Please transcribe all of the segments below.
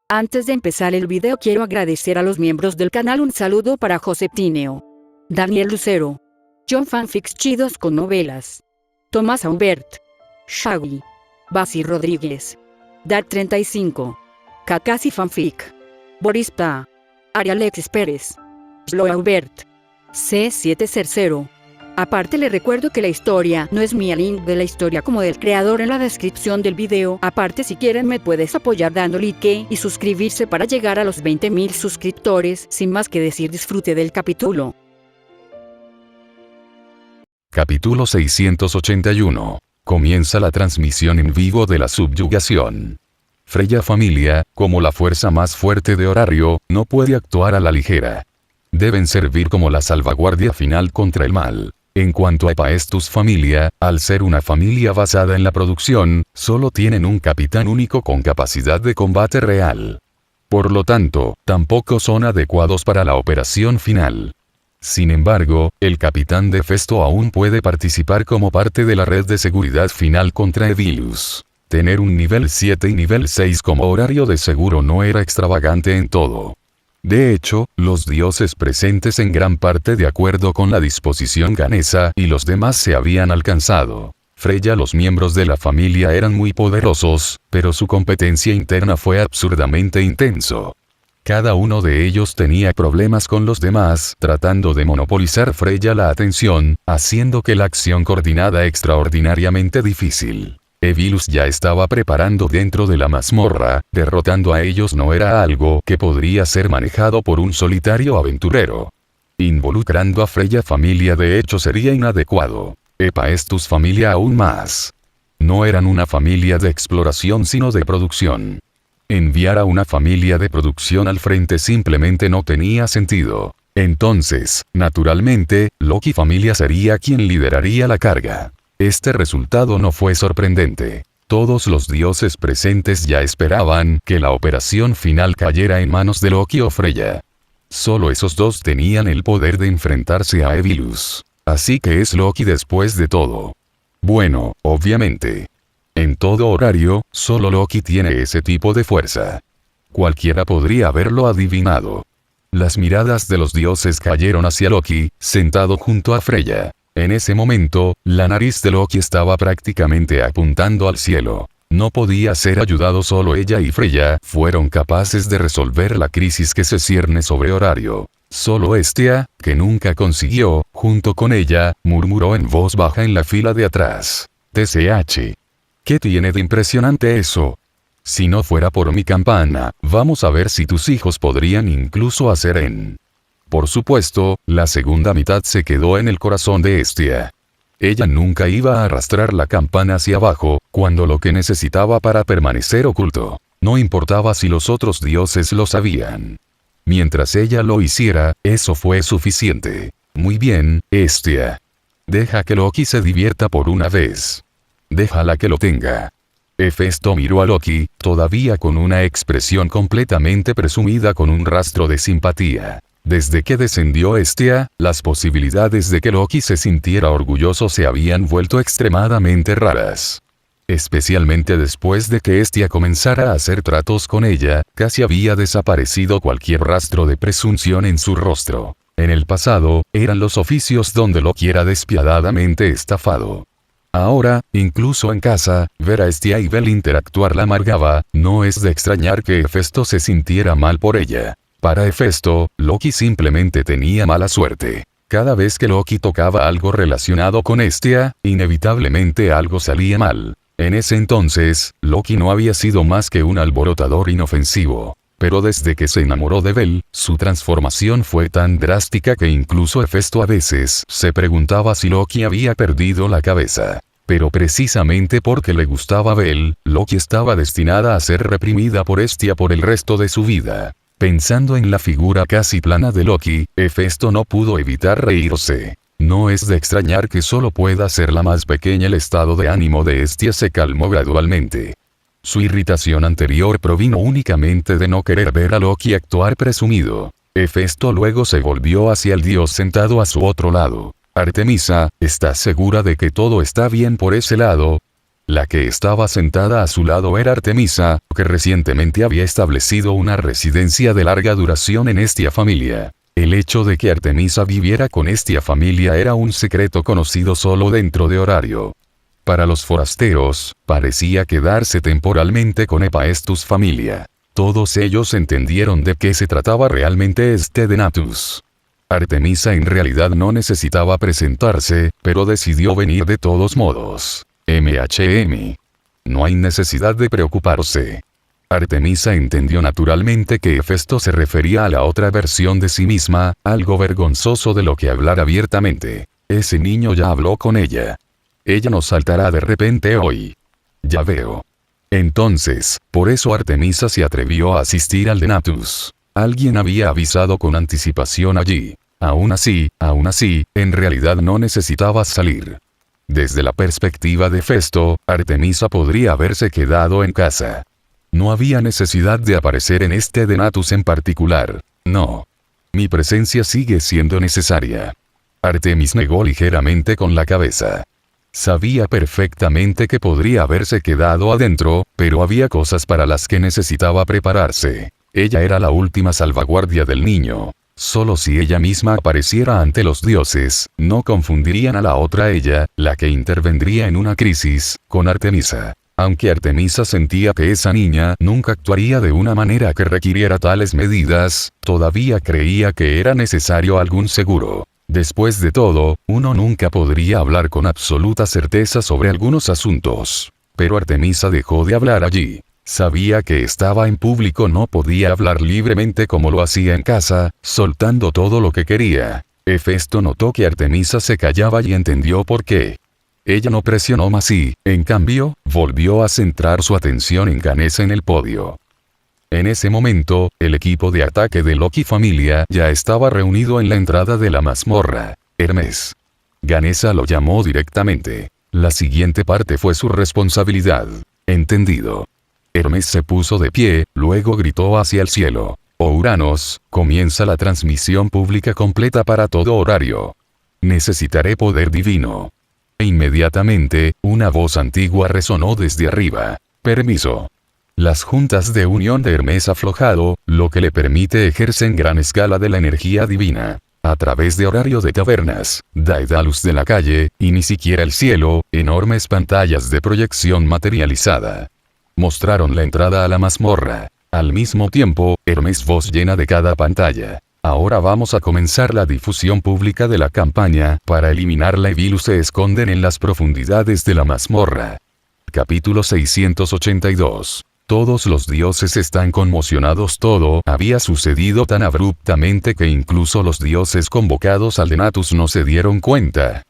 Antes de empezar el video quiero agradecer a los miembros del canal. Un saludo para José Tineo, Daniel Lucero, John Fanfics Chidos con Novelas, Tomás Aubert, Shaggy, Basi Rodríguez, Dad35, Kakasi Fanfic, Boris Pa, Arialexis Pérez, Slow Aubert, C700. Aparte le recuerdo que la historia no es mía, link de la historia como del creador en la descripción del video. Aparte, si quieren me puedes apoyar dando like y suscribirse para llegar a los 20.000 suscriptores. Sin más que decir, disfrute del capítulo. Capítulo 681. Comienza la transmisión en vivo de la subyugación. Freya familia, como la fuerza más fuerte de Horario, no puede actuar a la ligera. Deben servir como la salvaguardia final contra el mal. En cuanto a Hephaestus familia, al ser una familia basada en la producción, solo tienen un capitán único con capacidad de combate real. Por lo tanto, tampoco son adecuados para la operación final. Sin embargo, el capitán de Hefesto aún puede participar como parte de la red de seguridad final contra Evilus. Tener un nivel 7 y nivel 6 como Horario de seguro no era extravagante en todo. De hecho, los dioses presentes en gran parte de acuerdo con la disposición ganesa y los demás se habían alcanzado. Freya, los miembros de la familia eran muy poderosos, pero su competencia interna fue absurdamente intenso. Cada uno de ellos tenía problemas con los demás, tratando de monopolizar Freya la atención, haciendo que la acción coordinada extraordinariamente difícil. Evilus ya estaba preparando dentro de la mazmorra, derrotando a ellos no era algo que podría ser manejado por un solitario aventurero. Involucrando a Freya familia de hecho sería inadecuado. Hephaestus familia aún más. No eran una familia de exploración sino de producción. Enviar a una familia de producción al frente simplemente no tenía sentido. Entonces, naturalmente, Loki familia sería quien lideraría la carga. Este resultado no fue sorprendente. Todos los dioses presentes ya esperaban que la operación final cayera en manos de Loki o Freya. Solo esos dos tenían el poder de enfrentarse a Evilus. Así que es Loki después de todo. Bueno, obviamente. En todo Horario, solo Loki tiene ese tipo de fuerza. Cualquiera podría haberlo adivinado. Las miradas de los dioses cayeron hacia Loki, sentado junto a Freya. En ese momento, la nariz de Loki estaba prácticamente apuntando al cielo. No podía ser ayudado, solo ella y Freya fueron capaces de resolver la crisis que se cierne sobre Horario. Solo Hestia, que nunca consiguió, junto con ella, murmuró en voz baja en la fila de atrás. TCH. ¿Qué tiene de impresionante eso? Si no fuera por mi campana, vamos a ver si tus hijos podrían incluso hacer en... Por supuesto, la segunda mitad se quedó en el corazón de Hestia. Ella nunca iba a arrastrar la campana hacia abajo, cuando lo que necesitaba para permanecer oculto. No importaba si los otros dioses lo sabían. Mientras ella lo hiciera, eso fue suficiente. Muy bien, Hestia. Deja que Loki se divierta por una vez. Déjala que lo tenga. Hefesto miró a Loki, todavía con una expresión completamente presumida con un rastro de simpatía. Desde que descendió Hestia, las posibilidades de que Loki se sintiera orgulloso se habían vuelto extremadamente raras. Especialmente después de que Hestia comenzara a hacer tratos con ella, casi había desaparecido cualquier rastro de presunción en su rostro. En el pasado, eran los oficios donde Loki era despiadadamente estafado. Ahora, incluso en casa, ver a Hestia y Bel interactuar la amargaba, no es de extrañar que Hefesto se sintiera mal por ella. Para Hefesto, Loki simplemente tenía mala suerte. Cada vez que Loki tocaba algo relacionado con Hestia, inevitablemente algo salía mal. En ese entonces, Loki no había sido más que un alborotador inofensivo. Pero desde que se enamoró de Bel, su transformación fue tan drástica que incluso Hefesto a veces se preguntaba si Loki había perdido la cabeza. Pero precisamente porque le gustaba Bel, Loki estaba destinada a ser reprimida por Hestia por el resto de su vida. Pensando en la figura casi plana de Loki, Hefesto no pudo evitar reírse. No es de extrañar que solo pueda ser la más pequeña. El estado de ánimo de Hestia se calmó gradualmente. Su irritación anterior provino únicamente de no querer ver a Loki actuar presumido. Hefesto luego se volvió hacia el dios sentado a su otro lado. Artemisa, ¿estás segura de que todo está bien por ese lado? La que estaba sentada a su lado era Artemisa, que recientemente había establecido una residencia de larga duración en esta familia. El hecho de que Artemisa viviera con esta familia era un secreto conocido solo dentro de Horario. Para los forasteros, parecía quedarse temporalmente con Hephaestus familia. Todos ellos entendieron de qué se trataba realmente este Denatus. Artemisa en realidad no necesitaba presentarse, pero decidió venir de todos modos. No hay necesidad de preocuparse. Artemisa entendió naturalmente que Hefesto se refería a la otra versión de sí misma, algo vergonzoso de lo que hablar abiertamente. Ese niño ya habló con ella. Ella nos saltará de repente hoy. Ya veo. Entonces, por eso Artemisa se atrevió a asistir al Denatus. Alguien había avisado con anticipación allí. Aún así, en realidad no necesitaba salir. Desde la perspectiva de Hefesto, Artemisa podría haberse quedado en casa. No había necesidad de aparecer en este Denatus en particular. No. Mi presencia sigue siendo necesaria. Artemis negó ligeramente con la cabeza. Sabía perfectamente que podría haberse quedado adentro, pero había cosas para las que necesitaba prepararse. Ella era la última salvaguardia del niño. Solo si ella misma apareciera ante los dioses, no confundirían a la otra ella, la que intervendría en una crisis, con Artemisa. Aunque Artemisa sentía que esa niña nunca actuaría de una manera que requiriera tales medidas, todavía creía que era necesario algún seguro. Después de todo, uno nunca podría hablar con absoluta certeza sobre algunos asuntos. Pero Artemisa dejó de hablar allí. Sabía que estaba en público, no podía hablar libremente como lo hacía en casa, soltando todo lo que quería. Hefesto notó que Artemisa se callaba y entendió por qué. Ella no presionó más y, en cambio, volvió a centrar su atención en Ganesa en el podio. En ese momento, el equipo de ataque de Loki familia ya estaba reunido en la entrada de la mazmorra. Hermes. Ganesa lo llamó directamente. La siguiente parte fue su responsabilidad. Entendido. Hermes se puso de pie, luego gritó hacia el cielo. Oh Uranos, comienza la transmisión pública completa para todo Horario. Necesitaré poder divino. E inmediatamente, una voz antigua resonó desde arriba. Permiso. Las juntas de unión de Hermes aflojado, lo que le permite ejercer en gran escala de la energía divina. A través de Horario de tabernas, Daedalus de la calle, y ni siquiera el cielo, enormes pantallas de proyección materializada. Mostraron la entrada a la mazmorra. Al mismo tiempo, Hermes voz llena de cada pantalla. Ahora vamos a comenzar la difusión pública de la campaña, para eliminarla y Vilus se esconden en las profundidades de la mazmorra. Capítulo 682. Todos los dioses están conmocionados. Todo había sucedido tan abruptamente que incluso los dioses convocados al Denatus no se dieron cuenta.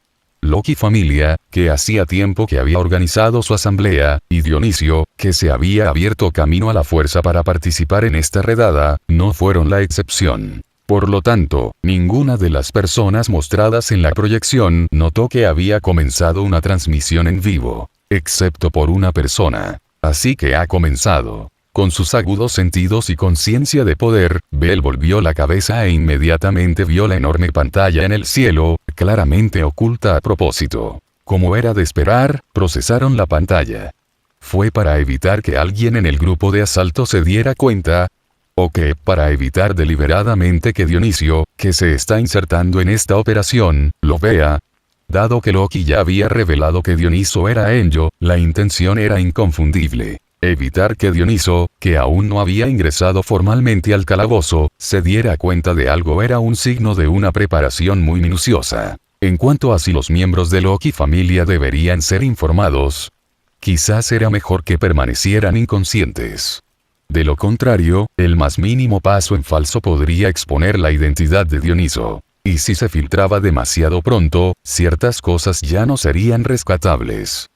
Loki familia, que hacía tiempo que había organizado su asamblea, y Dionisio, que se había abierto camino a la fuerza para participar en esta redada, no fueron la excepción. Por lo tanto, ninguna de las personas mostradas en la proyección notó que había comenzado una transmisión en vivo, excepto por una persona. Así que ha comenzado. Con sus agudos sentidos y conciencia de poder, Bel volvió la cabeza e inmediatamente vio la enorme pantalla en el cielo, claramente oculta a propósito. Como era de esperar, procesaron la pantalla. Fue para evitar que alguien en el grupo de asalto se diera cuenta, o que, para evitar deliberadamente que Dionisio, que se está insertando en esta operación, lo vea. Dado que Loki ya había revelado que Dioniso era Enyo, la intención era inconfundible. Evitar que Dioniso, que aún no había ingresado formalmente al calabozo, se diera cuenta de algo era un signo de una preparación muy minuciosa. En cuanto a si los miembros de Loki familia deberían ser informados, quizás era mejor que permanecieran inconscientes. De lo contrario, el más mínimo paso en falso podría exponer la identidad de Dioniso. Y si se filtraba demasiado pronto, ciertas cosas ya no serían rescatables.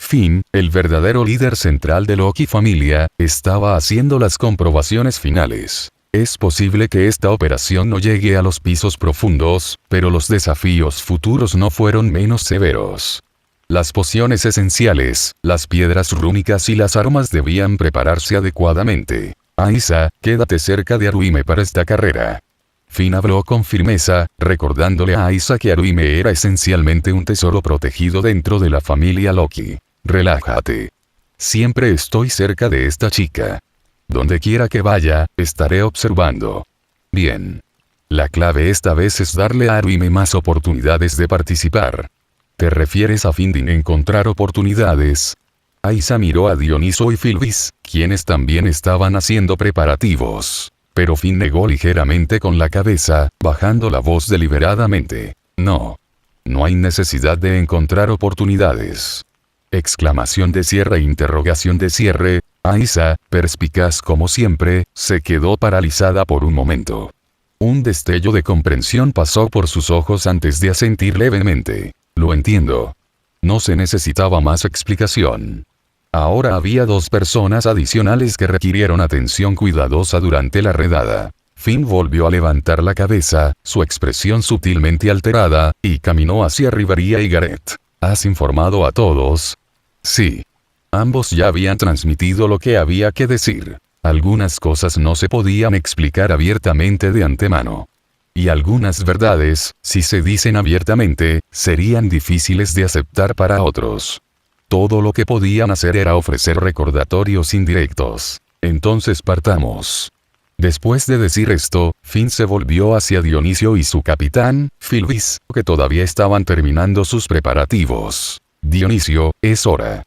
Finn, el verdadero líder central de Loki familia, estaba haciendo las comprobaciones finales. Es posible que esta operación no llegue a los pisos profundos, pero los desafíos futuros no fueron menos severos. Las pociones esenciales, las piedras rúnicas y las armas debían prepararse adecuadamente. Aisa, quédate cerca de Aruime para esta carrera. Finn habló con firmeza, recordándole a Aisa que Aruime era esencialmente un tesoro protegido dentro de la familia Loki. Relájate. Siempre estoy cerca de esta chica. Donde quiera que vaya, estaré observando. Bien. La clave esta vez es darle a Arwime más oportunidades de participar. ¿Te refieres a fin de encontrar oportunidades? Aisa miró a Dioniso y Filvis, quienes también estaban haciendo preparativos. Pero Finn negó ligeramente con la cabeza, bajando la voz deliberadamente. No. No hay necesidad de encontrar oportunidades. Exclamación de cierre e interrogación de cierre. Aisa, perspicaz como siempre, se quedó paralizada por un momento. Un destello de comprensión pasó por sus ojos antes de asentir levemente. Lo entiendo. No se necesitaba más explicación. Ahora había 2 personas adicionales que requirieron atención cuidadosa durante la redada. Finn volvió a levantar la cabeza, su expresión sutilmente alterada, y caminó hacia Riveria y Gareth. ¿Has informado a todos? Sí. Ambos ya habían transmitido lo que había que decir. Algunas cosas no se podían explicar abiertamente de antemano. Y algunas verdades, si se dicen abiertamente, serían difíciles de aceptar para otros. Todo lo que podían hacer era ofrecer recordatorios indirectos. Entonces partamos. Después de decir esto, Finn se volvió hacia Dionisio y su capitán, Filvis, que todavía estaban terminando sus preparativos. Dionisio, es hora.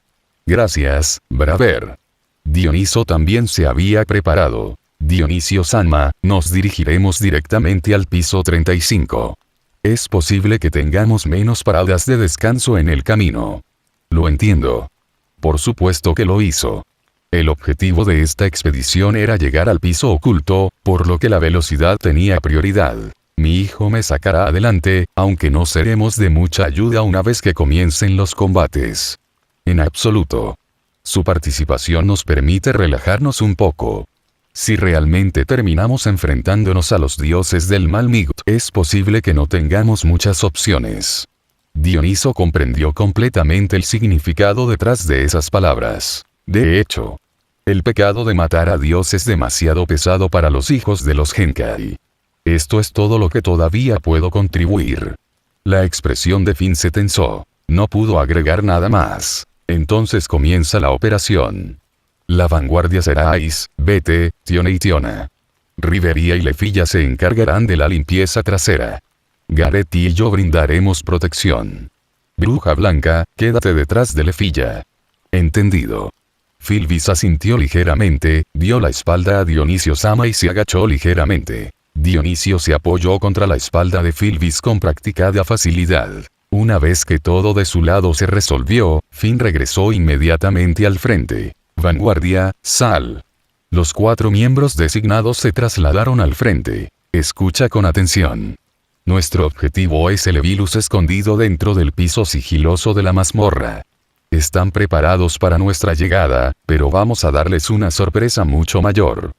Gracias, Braver. Dioniso también se había preparado. Dionisio-sama, nos dirigiremos directamente al piso 35. Es posible que tengamos menos paradas de descanso en el camino. Lo entiendo. Por supuesto que lo hizo. El objetivo de esta expedición era llegar al piso oculto, por lo que la velocidad tenía prioridad. Mi hijo me sacará adelante, aunque no seremos de mucha ayuda una vez que comiencen los combates. En absoluto. Su participación nos permite relajarnos un poco. Si realmente terminamos enfrentándonos a los dioses del Malmigut, es posible que no tengamos muchas opciones. Dioniso comprendió completamente el significado detrás de esas palabras. De hecho, el pecado de matar a Dios es demasiado pesado para los hijos de los Genkai. Esto es todo lo que todavía puedo contribuir. La expresión de Finn se tensó. No pudo agregar nada más. Entonces comienza la operación. La vanguardia será Ais, Bete, Tione y Tiona. Riveria y Lefilla se encargarán de la limpieza trasera. Gareth y yo brindaremos protección. Bruja Blanca, quédate detrás de Lefilla. Entendido. Filvis asintió ligeramente, dio la espalda a Dionisio-sama y se agachó ligeramente. Dionisio se apoyó contra la espalda de Filvis con practicada facilidad. Una vez que todo de su lado se resolvió, Finn regresó inmediatamente al frente. Vanguardia, sal. Los 4 miembros designados se trasladaron al frente. Escucha con atención. Nuestro objetivo es el Evilus escondido dentro del piso sigiloso de la mazmorra. Están preparados para nuestra llegada, pero vamos a darles una sorpresa mucho mayor.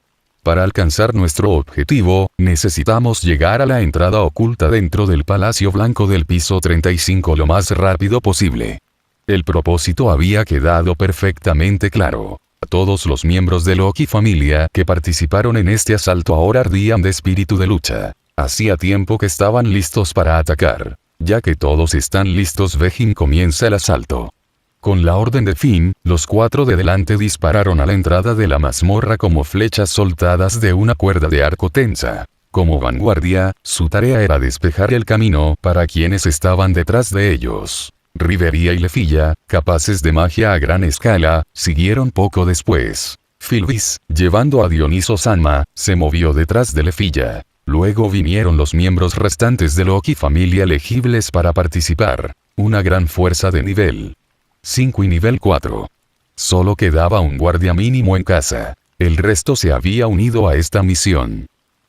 Para alcanzar nuestro objetivo, necesitamos llegar a la entrada oculta dentro del Palacio Blanco del piso 35 lo más rápido posible. El propósito había quedado perfectamente claro. Todos los miembros de Loki familia que participaron en este asalto ahora ardían de espíritu de lucha. Hacía tiempo que estaban listos para atacar. Ya que todos están listos, Vejin comienza el asalto. Con la orden de Finn, los 4 de delante dispararon a la entrada de la mazmorra como flechas soltadas de una cuerda de arco tensa. Como vanguardia, su tarea era despejar el camino para quienes estaban detrás de ellos. Riveria y Lefilla, capaces de magia a gran escala, siguieron poco después. Filvis, llevando a Dioniso-sama, se movió detrás de Lefilla. Luego vinieron los miembros restantes de Loki familia elegibles para participar. Una gran fuerza de nivel 5 y nivel 4. Solo quedaba un guardia mínimo en casa. El resto se había unido a esta misión.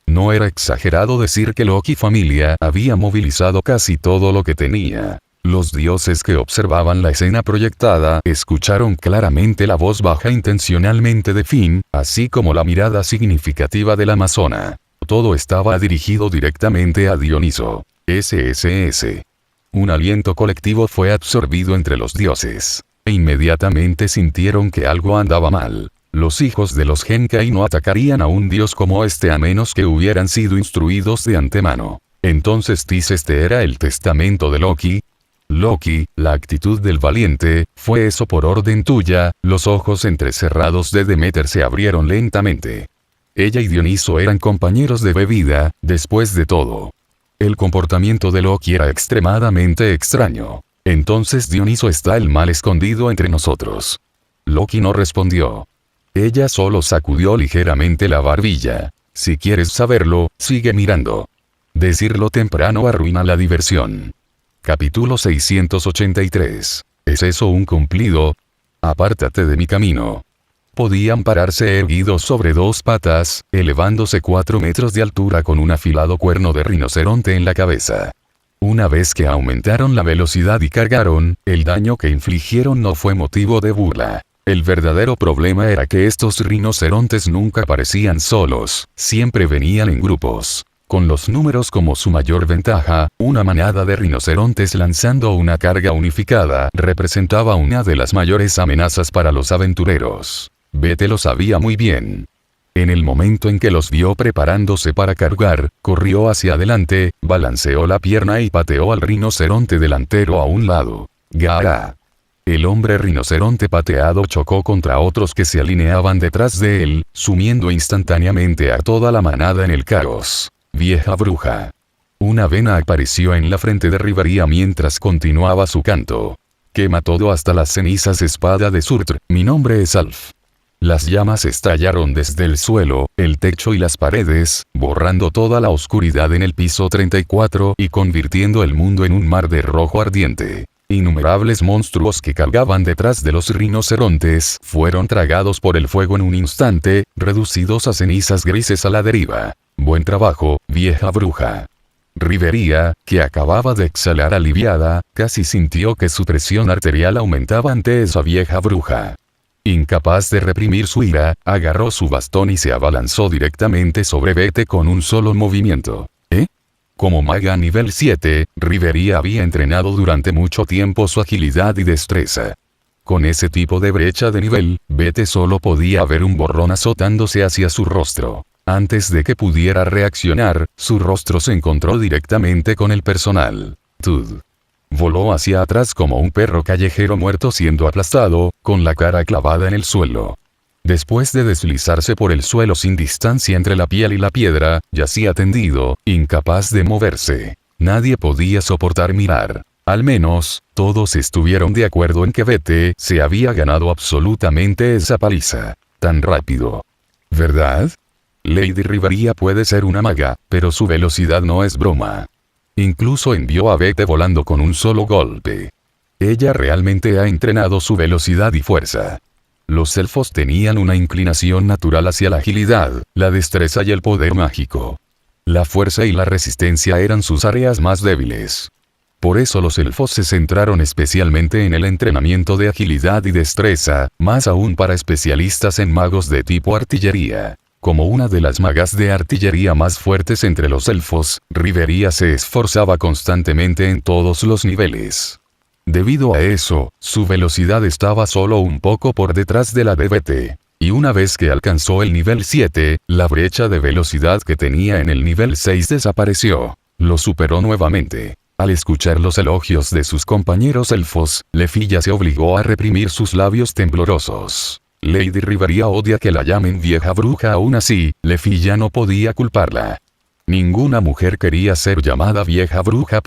No era exagerado decir que Loki familia había movilizado casi todo lo que tenía. Los dioses que observaban la escena proyectada escucharon claramente la voz baja intencionalmente de Finn, así como la mirada significativa de la amazona. Todo estaba dirigido directamente a Dioniso. SSS. Un aliento colectivo fue absorbido entre los dioses. E inmediatamente sintieron que algo andaba mal. Los hijos de los Genkai no atacarían a un dios como este a menos que hubieran sido instruidos de antemano. Entonces, ¿este era el testamento de Loki? Loki, la actitud del valiente, ¿fue eso por orden tuya? Los ojos entrecerrados de Demeter se abrieron lentamente. Ella y Dioniso eran compañeros de bebida, después de todo. El comportamiento de Loki era extremadamente extraño. Entonces Dioniso está el mal escondido entre nosotros. Loki no respondió. Ella solo sacudió ligeramente la barbilla. Si quieres saberlo, sigue mirando. Decirlo temprano arruina la diversión. Capítulo 683. ¿Es eso un cumplido? Apártate de mi camino. Podían pararse erguidos sobre dos patas, elevándose 4 metros de altura con un afilado cuerno de rinoceronte en la cabeza. Una vez que aumentaron la velocidad y cargaron, el daño que infligieron no fue motivo de burla. El verdadero problema era que estos rinocerontes nunca parecían solos, siempre venían en grupos. Con los números como su mayor ventaja, una manada de rinocerontes lanzando una carga unificada representaba una de las mayores amenazas para los aventureros. Vete lo sabía muy bien. En el momento en que los vio preparándose para cargar, corrió hacia adelante, balanceó la pierna y pateó al rinoceronte delantero a un lado. ¡Gara! El hombre rinoceronte pateado chocó contra otros que se alineaban detrás de él, sumiendo instantáneamente a toda la manada en el caos. Vieja bruja. Una vena apareció en la frente de Rivaría mientras continuaba su canto. Quema todo hasta las cenizas, espada de Surtr, mi nombre es Alf. Las llamas estallaron desde el suelo, el techo y las paredes, borrando toda la oscuridad en el piso 34 y convirtiendo el mundo en un mar de rojo ardiente. Innumerables monstruos que cargaban detrás de los rinocerontes fueron tragados por el fuego en un instante, reducidos a cenizas grises a la deriva. Buen trabajo, vieja bruja. Rivería, que acababa de exhalar aliviada, casi sintió que su presión arterial aumentaba ante esa vieja bruja. Incapaz de reprimir su ira, agarró su bastón y se abalanzó directamente sobre Vete con un solo movimiento. Como maga nivel 7, Rivería había entrenado durante mucho tiempo su agilidad y destreza. Con ese tipo de brecha de nivel, Vete solo podía ver un borrón azotándose hacia su rostro. Antes de que pudiera reaccionar, su rostro se encontró directamente con el personal. Tud. Voló hacia atrás como un perro callejero muerto siendo aplastado, con la cara clavada en el suelo. Después de deslizarse por el suelo sin distancia entre la piel y la piedra, yacía tendido, incapaz de moverse. Nadie podía soportar mirar. Al menos, todos estuvieron de acuerdo en que Vete se había ganado absolutamente esa paliza. Tan rápido. ¿Verdad? Lady Rivaría puede ser una maga, pero su velocidad no es broma. Incluso envió a Vete volando con un solo golpe. Ella realmente ha entrenado su velocidad y fuerza. Los elfos tenían una inclinación natural hacia la agilidad, la destreza y el poder mágico. La fuerza y la resistencia eran sus áreas más débiles. Por eso los elfos se centraron especialmente en el entrenamiento de agilidad y destreza, más aún para especialistas en magos de tipo artillería. Como una de las magas de artillería más fuertes entre los elfos, Rivería se esforzaba constantemente en todos los niveles. Debido a eso, su velocidad estaba solo un poco por detrás de la de Vete. Y una vez que alcanzó el nivel 7, la brecha de velocidad que tenía en el nivel 6 desapareció. Lo superó nuevamente. Al escuchar los elogios de sus compañeros elfos, Lefilla se obligó a reprimir sus labios temblorosos. Lady Rivaría odia que la llamen vieja bruja, aún así, Lefilla no podía culparla. Ninguna mujer quería ser llamada vieja bruja.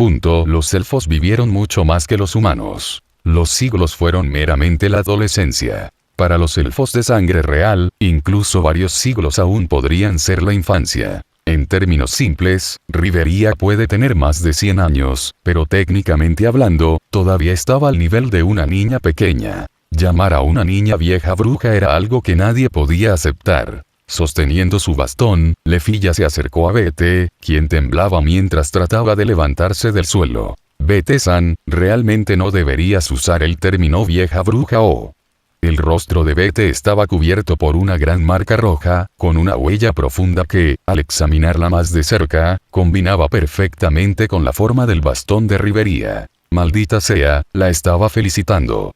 Los elfos vivieron mucho más que los humanos. Los siglos fueron meramente la adolescencia. Para los elfos de sangre real, incluso varios siglos aún podrían ser la infancia. En términos simples, Rivería puede tener más de 100 años, pero técnicamente hablando, todavía estaba al nivel de una niña pequeña. Llamar a una niña vieja bruja era algo que nadie podía aceptar. Sosteniendo su bastón, Lefilla se acercó a Vete, quien temblaba mientras trataba de levantarse del suelo. Vete-san, realmente no deberías usar el término vieja bruja o... El rostro de Vete estaba cubierto por una gran marca roja, con una huella profunda que, al examinarla más de cerca, combinaba perfectamente con la forma del bastón de Rivería. Maldita sea, la estaba felicitando.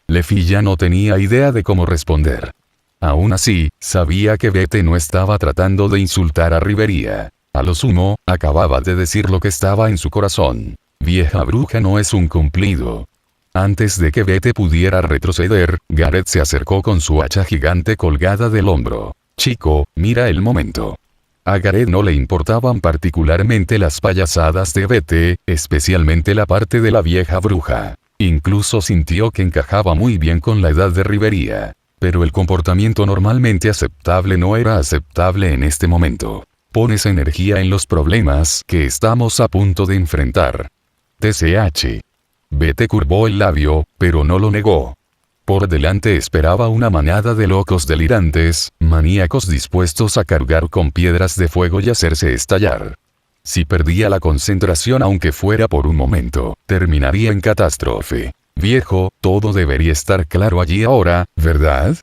Lefilla no tenía idea de cómo responder. Aún así, sabía que Vete no estaba tratando de insultar a Rivería. A lo sumo, acababa de decir lo que estaba en su corazón. Vieja bruja no es un cumplido. Antes de que Bete pudiera retroceder, Gareth se acercó con su hacha gigante colgada del hombro. Chico, mira el momento. A Gareth no le importaban particularmente las payasadas de Bete, especialmente la parte de la vieja bruja. Incluso sintió que encajaba muy bien con la edad de Rivería. Pero el comportamiento normalmente aceptable no era aceptable en este momento. Pones energía en los problemas que estamos a punto de enfrentar. TCH. Bete curvó el labio, pero no lo negó. Por delante esperaba una manada de locos delirantes, maníacos dispuestos a cargar con piedras de fuego y hacerse estallar. Si perdía la concentración aunque fuera por un momento, terminaría en catástrofe. Viejo, todo debería estar claro allí ahora, ¿verdad?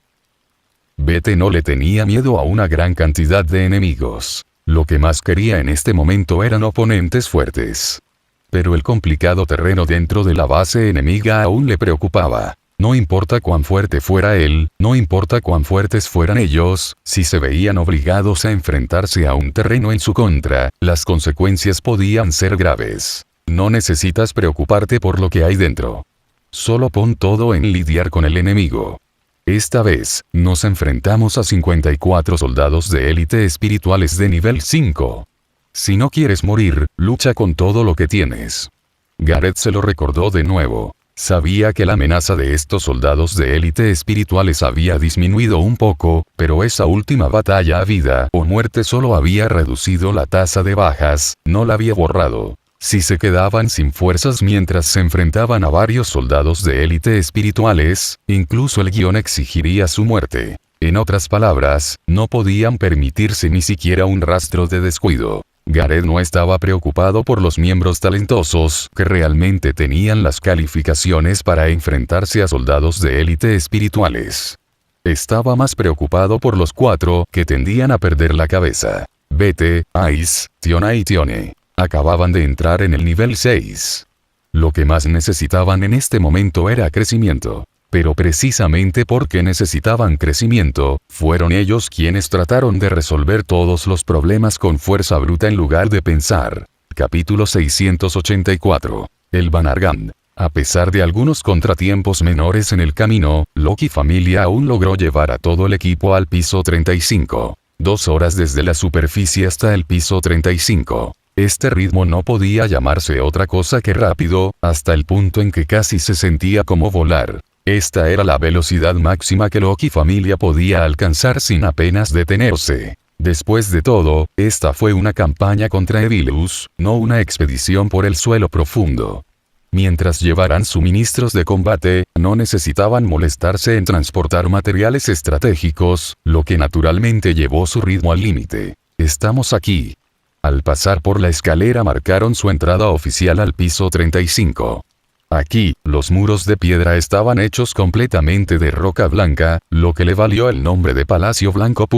Bete no le tenía miedo a una gran cantidad de enemigos. Lo que más quería en este momento eran oponentes fuertes. Pero el complicado terreno dentro de la base enemiga aún le preocupaba. No importa cuán fuerte fuera él, no importa cuán fuertes fueran ellos, si se veían obligados a enfrentarse a un terreno en su contra, las consecuencias podían ser graves. No necesitas preocuparte por lo que hay dentro. Solo pon todo en lidiar con el enemigo. Esta vez, nos enfrentamos a 54 soldados de élite espirituales de nivel 5. Si no quieres morir, lucha con todo lo que tienes. Gareth se lo recordó de nuevo. Sabía que la amenaza de estos soldados de élite espirituales había disminuido un poco, pero esa última batalla a vida o muerte solo había reducido la tasa de bajas, no la había borrado. Si se quedaban sin fuerzas mientras se enfrentaban a varios soldados de élite espirituales, incluso el guión exigiría su muerte. En otras palabras, no podían permitirse ni siquiera un rastro de descuido. Gareth no estaba preocupado por los miembros talentosos que realmente tenían las calificaciones para enfrentarse a soldados de élite espirituales. Estaba más preocupado por los 4 que tendían a perder la cabeza. Bete, Ice, Tiona y Tione. Acababan de entrar en el nivel 6. Lo que más necesitaban en este momento era crecimiento. Pero precisamente porque necesitaban crecimiento, fueron ellos quienes trataron de resolver todos los problemas con fuerza bruta en lugar de pensar. Capítulo 684. El Bannergand. A pesar de algunos contratiempos menores en el camino, Loki Familia aún logró llevar a todo el equipo al piso 35. 2 horas desde la superficie hasta el piso 35. Este ritmo no podía llamarse otra cosa que rápido, hasta el punto en que casi se sentía como volar. Esta era la velocidad máxima que Loki Familia podía alcanzar sin apenas detenerse. Después de todo, esta fue una campaña contra Evilus, no una expedición por el suelo profundo. Mientras llevaran suministros de combate, no necesitaban molestarse en transportar materiales estratégicos, lo que naturalmente llevó su ritmo al límite. Estamos aquí. Al pasar por la escalera marcaron su entrada oficial al piso 35. Aquí, los muros de piedra estaban hechos completamente de roca blanca, lo que le valió el nombre de Palacio Blanco.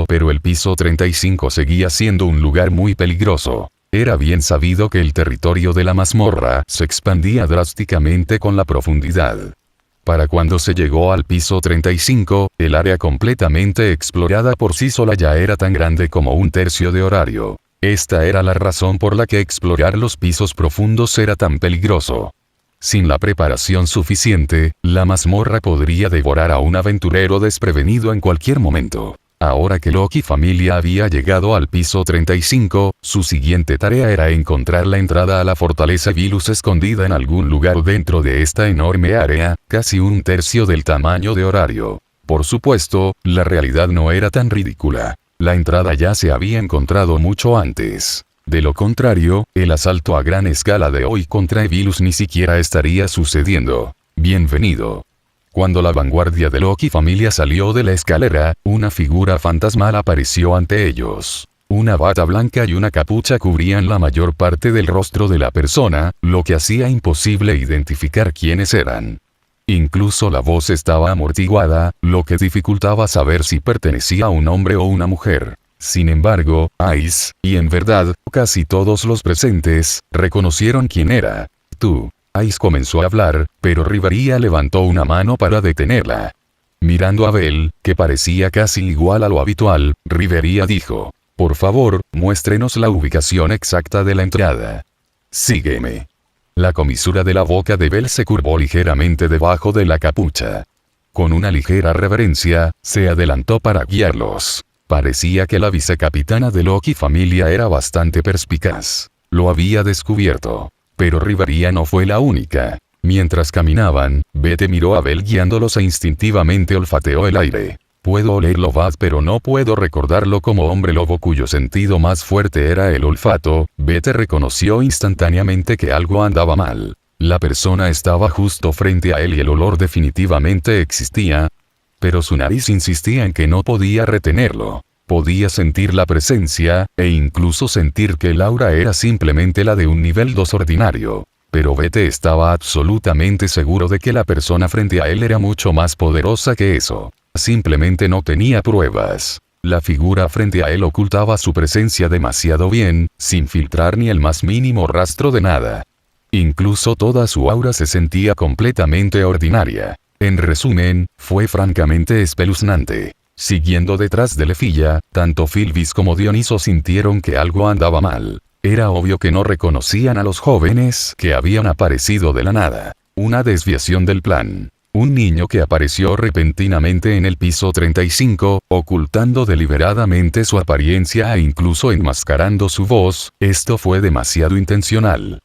Pero el piso 35 seguía siendo un lugar muy peligroso. Era bien sabido que el territorio de la mazmorra se expandía drásticamente con la profundidad. Para cuando se llegó al piso 35, el área completamente explorada por sí sola ya era tan grande como un tercio de horario. Esta era la razón por la que explorar los pisos profundos era tan peligroso. Sin la preparación suficiente, la mazmorra podría devorar a un aventurero desprevenido en cualquier momento. Ahora que Loki Familia había llegado al piso 35, su siguiente tarea era encontrar la entrada a la fortaleza Vilus escondida en algún lugar dentro de esta enorme área, casi un tercio del tamaño de horario. Por supuesto, la realidad no era tan ridícula. La entrada ya se había encontrado mucho antes. De lo contrario, el asalto a gran escala de hoy contra Evilus ni siquiera estaría sucediendo. Bienvenido. Cuando la vanguardia de Loki Familia salió de la escalera, una figura fantasmal apareció ante ellos. Una bata blanca y una capucha cubrían la mayor parte del rostro de la persona, lo que hacía imposible identificar quiénes eran. Incluso la voz estaba amortiguada, lo que dificultaba saber si pertenecía a un hombre o una mujer. Sin embargo, Ice, y en verdad, casi todos los presentes, reconocieron quién era. Tú. Ice comenzó a hablar, pero Rivería levantó una mano para detenerla. Mirando a Bell, que parecía casi igual a lo habitual, Rivería dijo: por favor, muéstrenos la ubicación exacta de la entrada. Sígueme. La comisura de la boca de Bell se curvó ligeramente debajo de la capucha. Con una ligera reverencia, se adelantó para guiarlos. Parecía que la vicecapitana de Loki familia era bastante perspicaz. Lo había descubierto. Pero Rivaría no fue la única. Mientras caminaban, Bete miró a Bell guiándolos e instintivamente olfateó el aire. Puedo olerlo Bad, pero no puedo recordarlo como hombre lobo cuyo sentido más fuerte era el olfato. Bete reconoció instantáneamente que algo andaba mal. La persona estaba justo frente a él y el olor definitivamente existía. Pero su nariz insistía en que no podía retenerlo. Podía sentir la presencia, e incluso sentir que el aura era simplemente la de un nivel 2 ordinario. Pero Bete estaba absolutamente seguro de que la persona frente a él era mucho más poderosa que eso. Simplemente no tenía pruebas. La figura frente a él ocultaba su presencia demasiado bien, sin filtrar ni el más mínimo rastro de nada. Incluso toda su aura se sentía completamente ordinaria. En resumen, fue francamente espeluznante. Siguiendo detrás de Lefilla, tanto Filvis como Dioniso sintieron que algo andaba mal. Era obvio que no reconocían a los jóvenes que habían aparecido de la nada. Una desviación del plan. Un niño que apareció repentinamente en el piso 35, ocultando deliberadamente su apariencia e incluso enmascarando su voz. Esto fue demasiado intencional.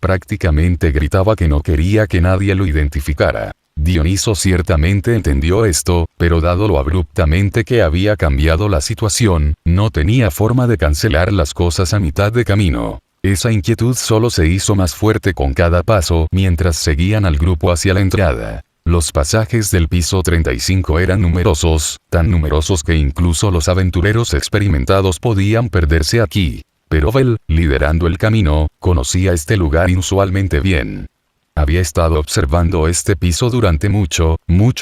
Prácticamente gritaba que no quería que nadie lo identificara. Dioniso ciertamente entendió esto, pero dado lo abruptamente que había cambiado la situación, no tenía forma de cancelar las cosas a mitad de camino. Esa inquietud solo se hizo más fuerte con cada paso mientras seguían al grupo hacia la entrada. Los pasajes del piso 35 eran numerosos, tan numerosos que incluso los aventureros experimentados podían perderse aquí. Pero Bell, liderando el camino, conocía este lugar inusualmente bien. Había estado observando este piso durante mucho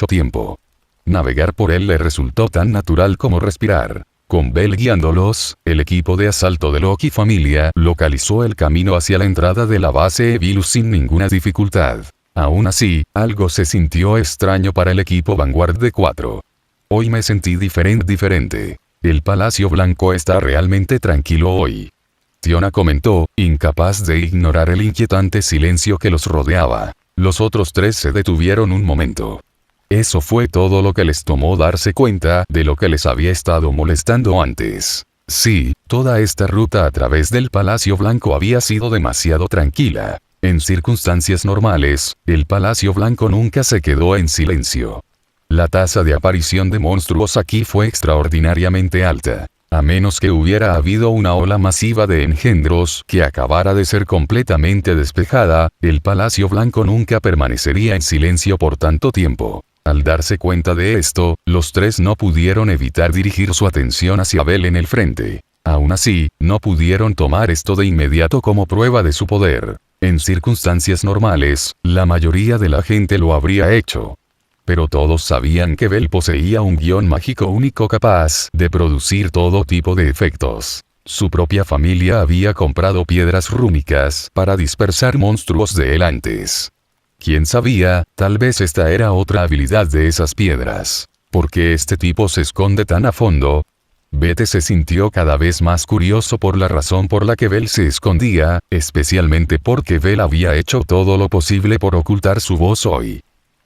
tiempo. Navegar por él le resultó tan natural como respirar. Con Bell guiándolos, el equipo de asalto de Loki familia localizó el camino hacia la entrada de la base Evilus sin ninguna dificultad. Aún así, algo se sintió extraño para el equipo Vanguard de 4. Hoy me sentí diferente. El Palacio Blanco está realmente tranquilo hoy. Tiona comentó, incapaz de ignorar el inquietante silencio que los rodeaba. Los otros tres se detuvieron un momento. Eso fue todo lo que les tomó darse cuenta de lo que les había estado molestando antes. Sí, toda esta ruta a través del Palacio Blanco había sido demasiado tranquila. En circunstancias normales, el Palacio Blanco nunca se quedó en silencio. La tasa de aparición de monstruos aquí fue extraordinariamente alta. A menos que hubiera habido una ola masiva de engendros que acabara de ser completamente despejada, el Palacio Blanco nunca permanecería en silencio por tanto tiempo. Al darse cuenta de esto, los tres no pudieron evitar dirigir su atención hacia Bell en el frente. Aún así, no pudieron tomar esto de inmediato como prueba de su poder. En circunstancias normales, la mayoría de la gente lo habría hecho. Pero todos sabían que Bell poseía un guión mágico único capaz de producir todo tipo de efectos. Su propia familia había comprado piedras rúnicas para dispersar monstruos de él antes. Quién sabía, tal vez esta era otra habilidad de esas piedras. ¿Por qué este tipo se esconde tan a fondo? Bete se sintió cada vez más curioso por la razón por la que Bell se escondía, especialmente porque Bell había hecho todo lo posible por ocultar su voz hoy.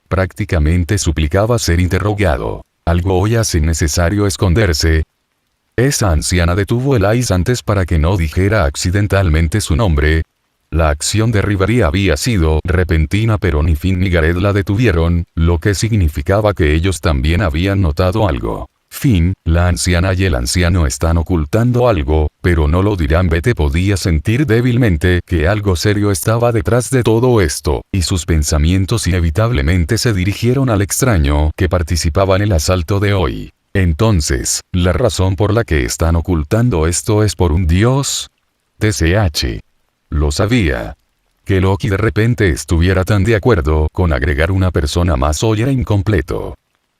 Prácticamente suplicaba ser interrogado. ¿Algo hoy hace necesario esconderse? Esa anciana detuvo el ice antes para que no dijera accidentalmente su nombre. La acción de Rivaría había sido repentina, pero ni Finn ni Gareth la detuvieron, lo que significaba que ellos también habían notado algo. Finn, la anciana y el anciano están ocultando algo, pero no lo dirán. Bete podía sentir débilmente que algo serio estaba detrás de todo esto, y sus pensamientos inevitablemente se dirigieron al extraño que participaba en el asalto de hoy. Entonces, ¿la razón por la que están ocultando esto es por un dios? TCH. Lo sabía. Que Loki de repente estuviera tan de acuerdo con agregar una persona más hoy era incompleto.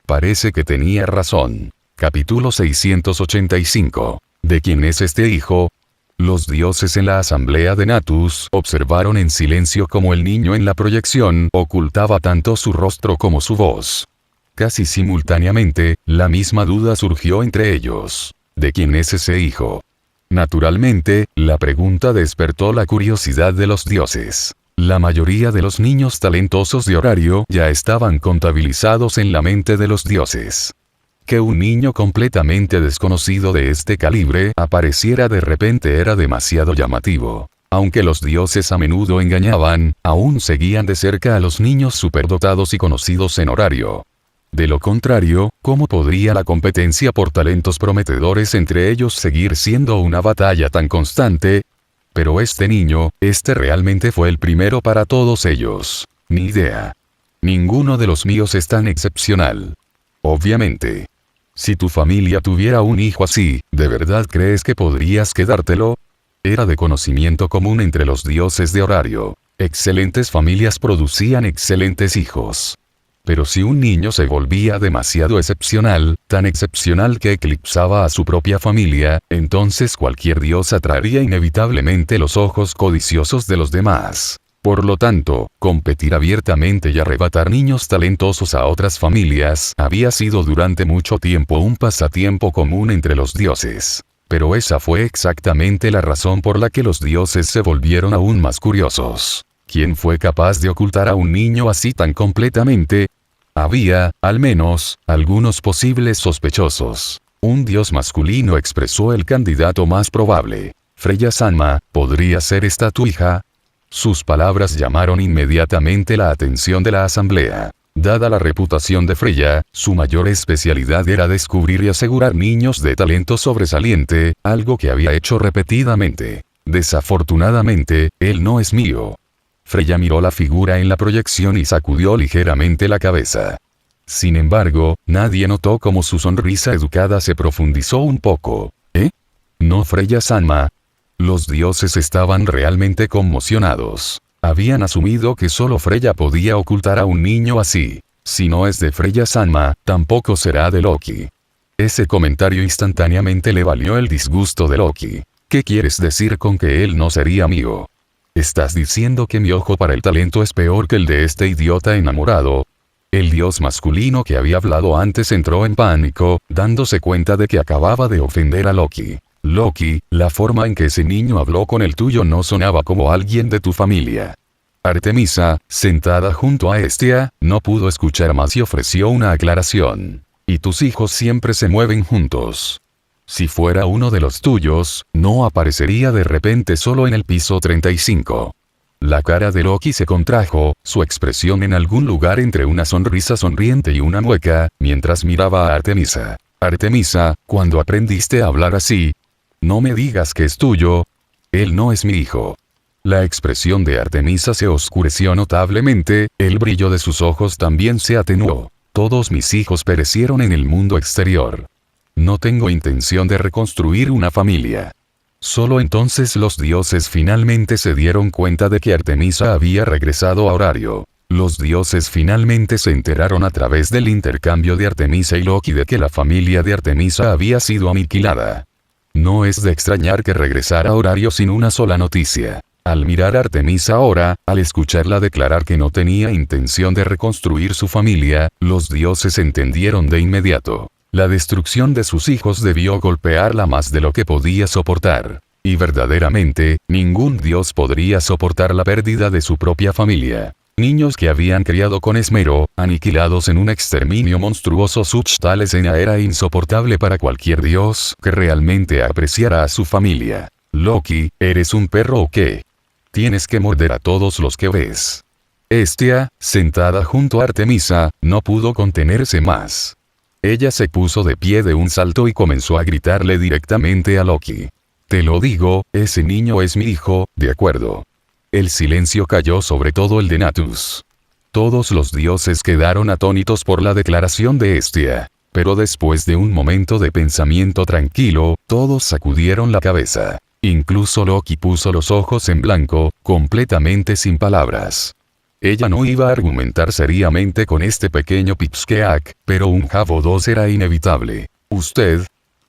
Parece que tenía razón. Capítulo 685. ¿De quién es este hijo? Los dioses en la asamblea de Natus observaron en silencio cómo el niño en la proyección ocultaba tanto su rostro como su voz. Casi simultáneamente, la misma duda surgió entre ellos. ¿De quién es ese hijo? Naturalmente, la pregunta despertó la curiosidad de los dioses. La mayoría de los niños talentosos de Horario ya estaban contabilizados en la mente de los dioses. Que un niño completamente desconocido de este calibre apareciera de repente era demasiado llamativo. Aunque los dioses a menudo engañaban, aún seguían de cerca a los niños superdotados y conocidos en Horario. De lo contrario, ¿cómo podría la competencia por talentos prometedores entre ellos seguir siendo una batalla tan constante? Pero este niño, realmente fue el primero para todos ellos. Ni idea. Ninguno de los míos es tan excepcional. Obviamente. Si tu familia tuviera un hijo así, ¿de verdad crees que podrías quedártelo? Era de conocimiento común entre los dioses de Horario. Excelentes familias producían excelentes hijos. Pero si un niño se volvía demasiado excepcional, tan excepcional que eclipsaba a su propia familia, entonces cualquier dios atraería inevitablemente los ojos codiciosos de los demás. Por lo tanto, competir abiertamente y arrebatar niños talentosos a otras familias había sido durante mucho tiempo un pasatiempo común entre los dioses. Pero esa fue exactamente la razón por la que los dioses se volvieron aún más curiosos. ¿Quién fue capaz de ocultar a un niño así tan completamente? Había, al menos, algunos posibles sospechosos. Un dios masculino expresó el candidato más probable. Freya-sanma, ¿podría ser esta tu hija? Sus palabras llamaron inmediatamente la atención de la asamblea. Dada la reputación de Freya, su mayor especialidad era descubrir y asegurar niños de talento sobresaliente, algo que había hecho repetidamente. Desafortunadamente, él no es mío. Freya miró la figura en la proyección y sacudió ligeramente la cabeza. Sin embargo, nadie notó cómo su sonrisa educada se profundizó un poco. ¿Eh? No, Freya-sanma. Los dioses estaban realmente conmocionados. Habían asumido que solo Freya podía ocultar a un niño así. Si no es de Freya-sanma, tampoco será de Loki. Ese comentario instantáneamente le valió el disgusto de Loki. ¿Qué quieres decir con que él no sería mío? ¿Estás diciendo que mi ojo para el talento es peor que el de este idiota enamorado? El dios masculino que había hablado antes entró en pánico, dándose cuenta de que acababa de ofender a Loki. Loki, la forma en que ese niño habló con el tuyo no sonaba como alguien de tu familia. Artemisa, sentada junto a Hestia, no pudo escuchar más y ofreció una aclaración. Y tus hijos siempre se mueven juntos. Si fuera uno de los tuyos, no aparecería de repente solo en el piso 35. La cara de Loki se contrajo, su expresión en algún lugar entre una sonrisa sonriente y una mueca, mientras miraba a Artemisa. Artemisa, ¿cuándo aprendiste a hablar así? No me digas que es tuyo. Él no es mi hijo. La expresión de Artemisa se oscureció notablemente, el brillo de sus ojos también se atenuó. Todos mis hijos perecieron en el mundo exterior. No tengo intención de reconstruir una familia. Solo entonces los dioses finalmente se dieron cuenta de que Artemisa había regresado a Horario. Los dioses finalmente se enteraron a través del intercambio de Artemisa y Loki de que la familia de Artemisa había sido aniquilada. No es de extrañar que regresara a Horario sin una sola noticia. Al mirar a Artemisa ahora, al escucharla declarar que no tenía intención de reconstruir su familia, los dioses entendieron de inmediato. La destrucción de sus hijos debió golpearla más de lo que podía soportar. Y verdaderamente, ningún dios podría soportar la pérdida de su propia familia. Niños que habían criado con esmero, aniquilados en un exterminio monstruoso. Tal escena era insoportable para cualquier dios que realmente apreciara a su familia. Loki, ¿eres un perro o qué? Tienes que morder a todos los que ves. Hestia, sentada junto a Artemisa, no pudo contenerse más. Ella se puso de pie de un salto y comenzó a gritarle directamente a Loki. Te lo digo, ese niño es mi hijo, ¿de acuerdo? El silencio cayó sobre todo el de Natus. Todos los dioses quedaron atónitos por la declaración de Hestia. Pero después de un momento de pensamiento tranquilo, todos sacudieron la cabeza. Incluso Loki puso los ojos en blanco, completamente sin palabras. Ella no iba a argumentar seriamente con este pequeño pipsqueak, pero un jabo 2 era inevitable. Usted.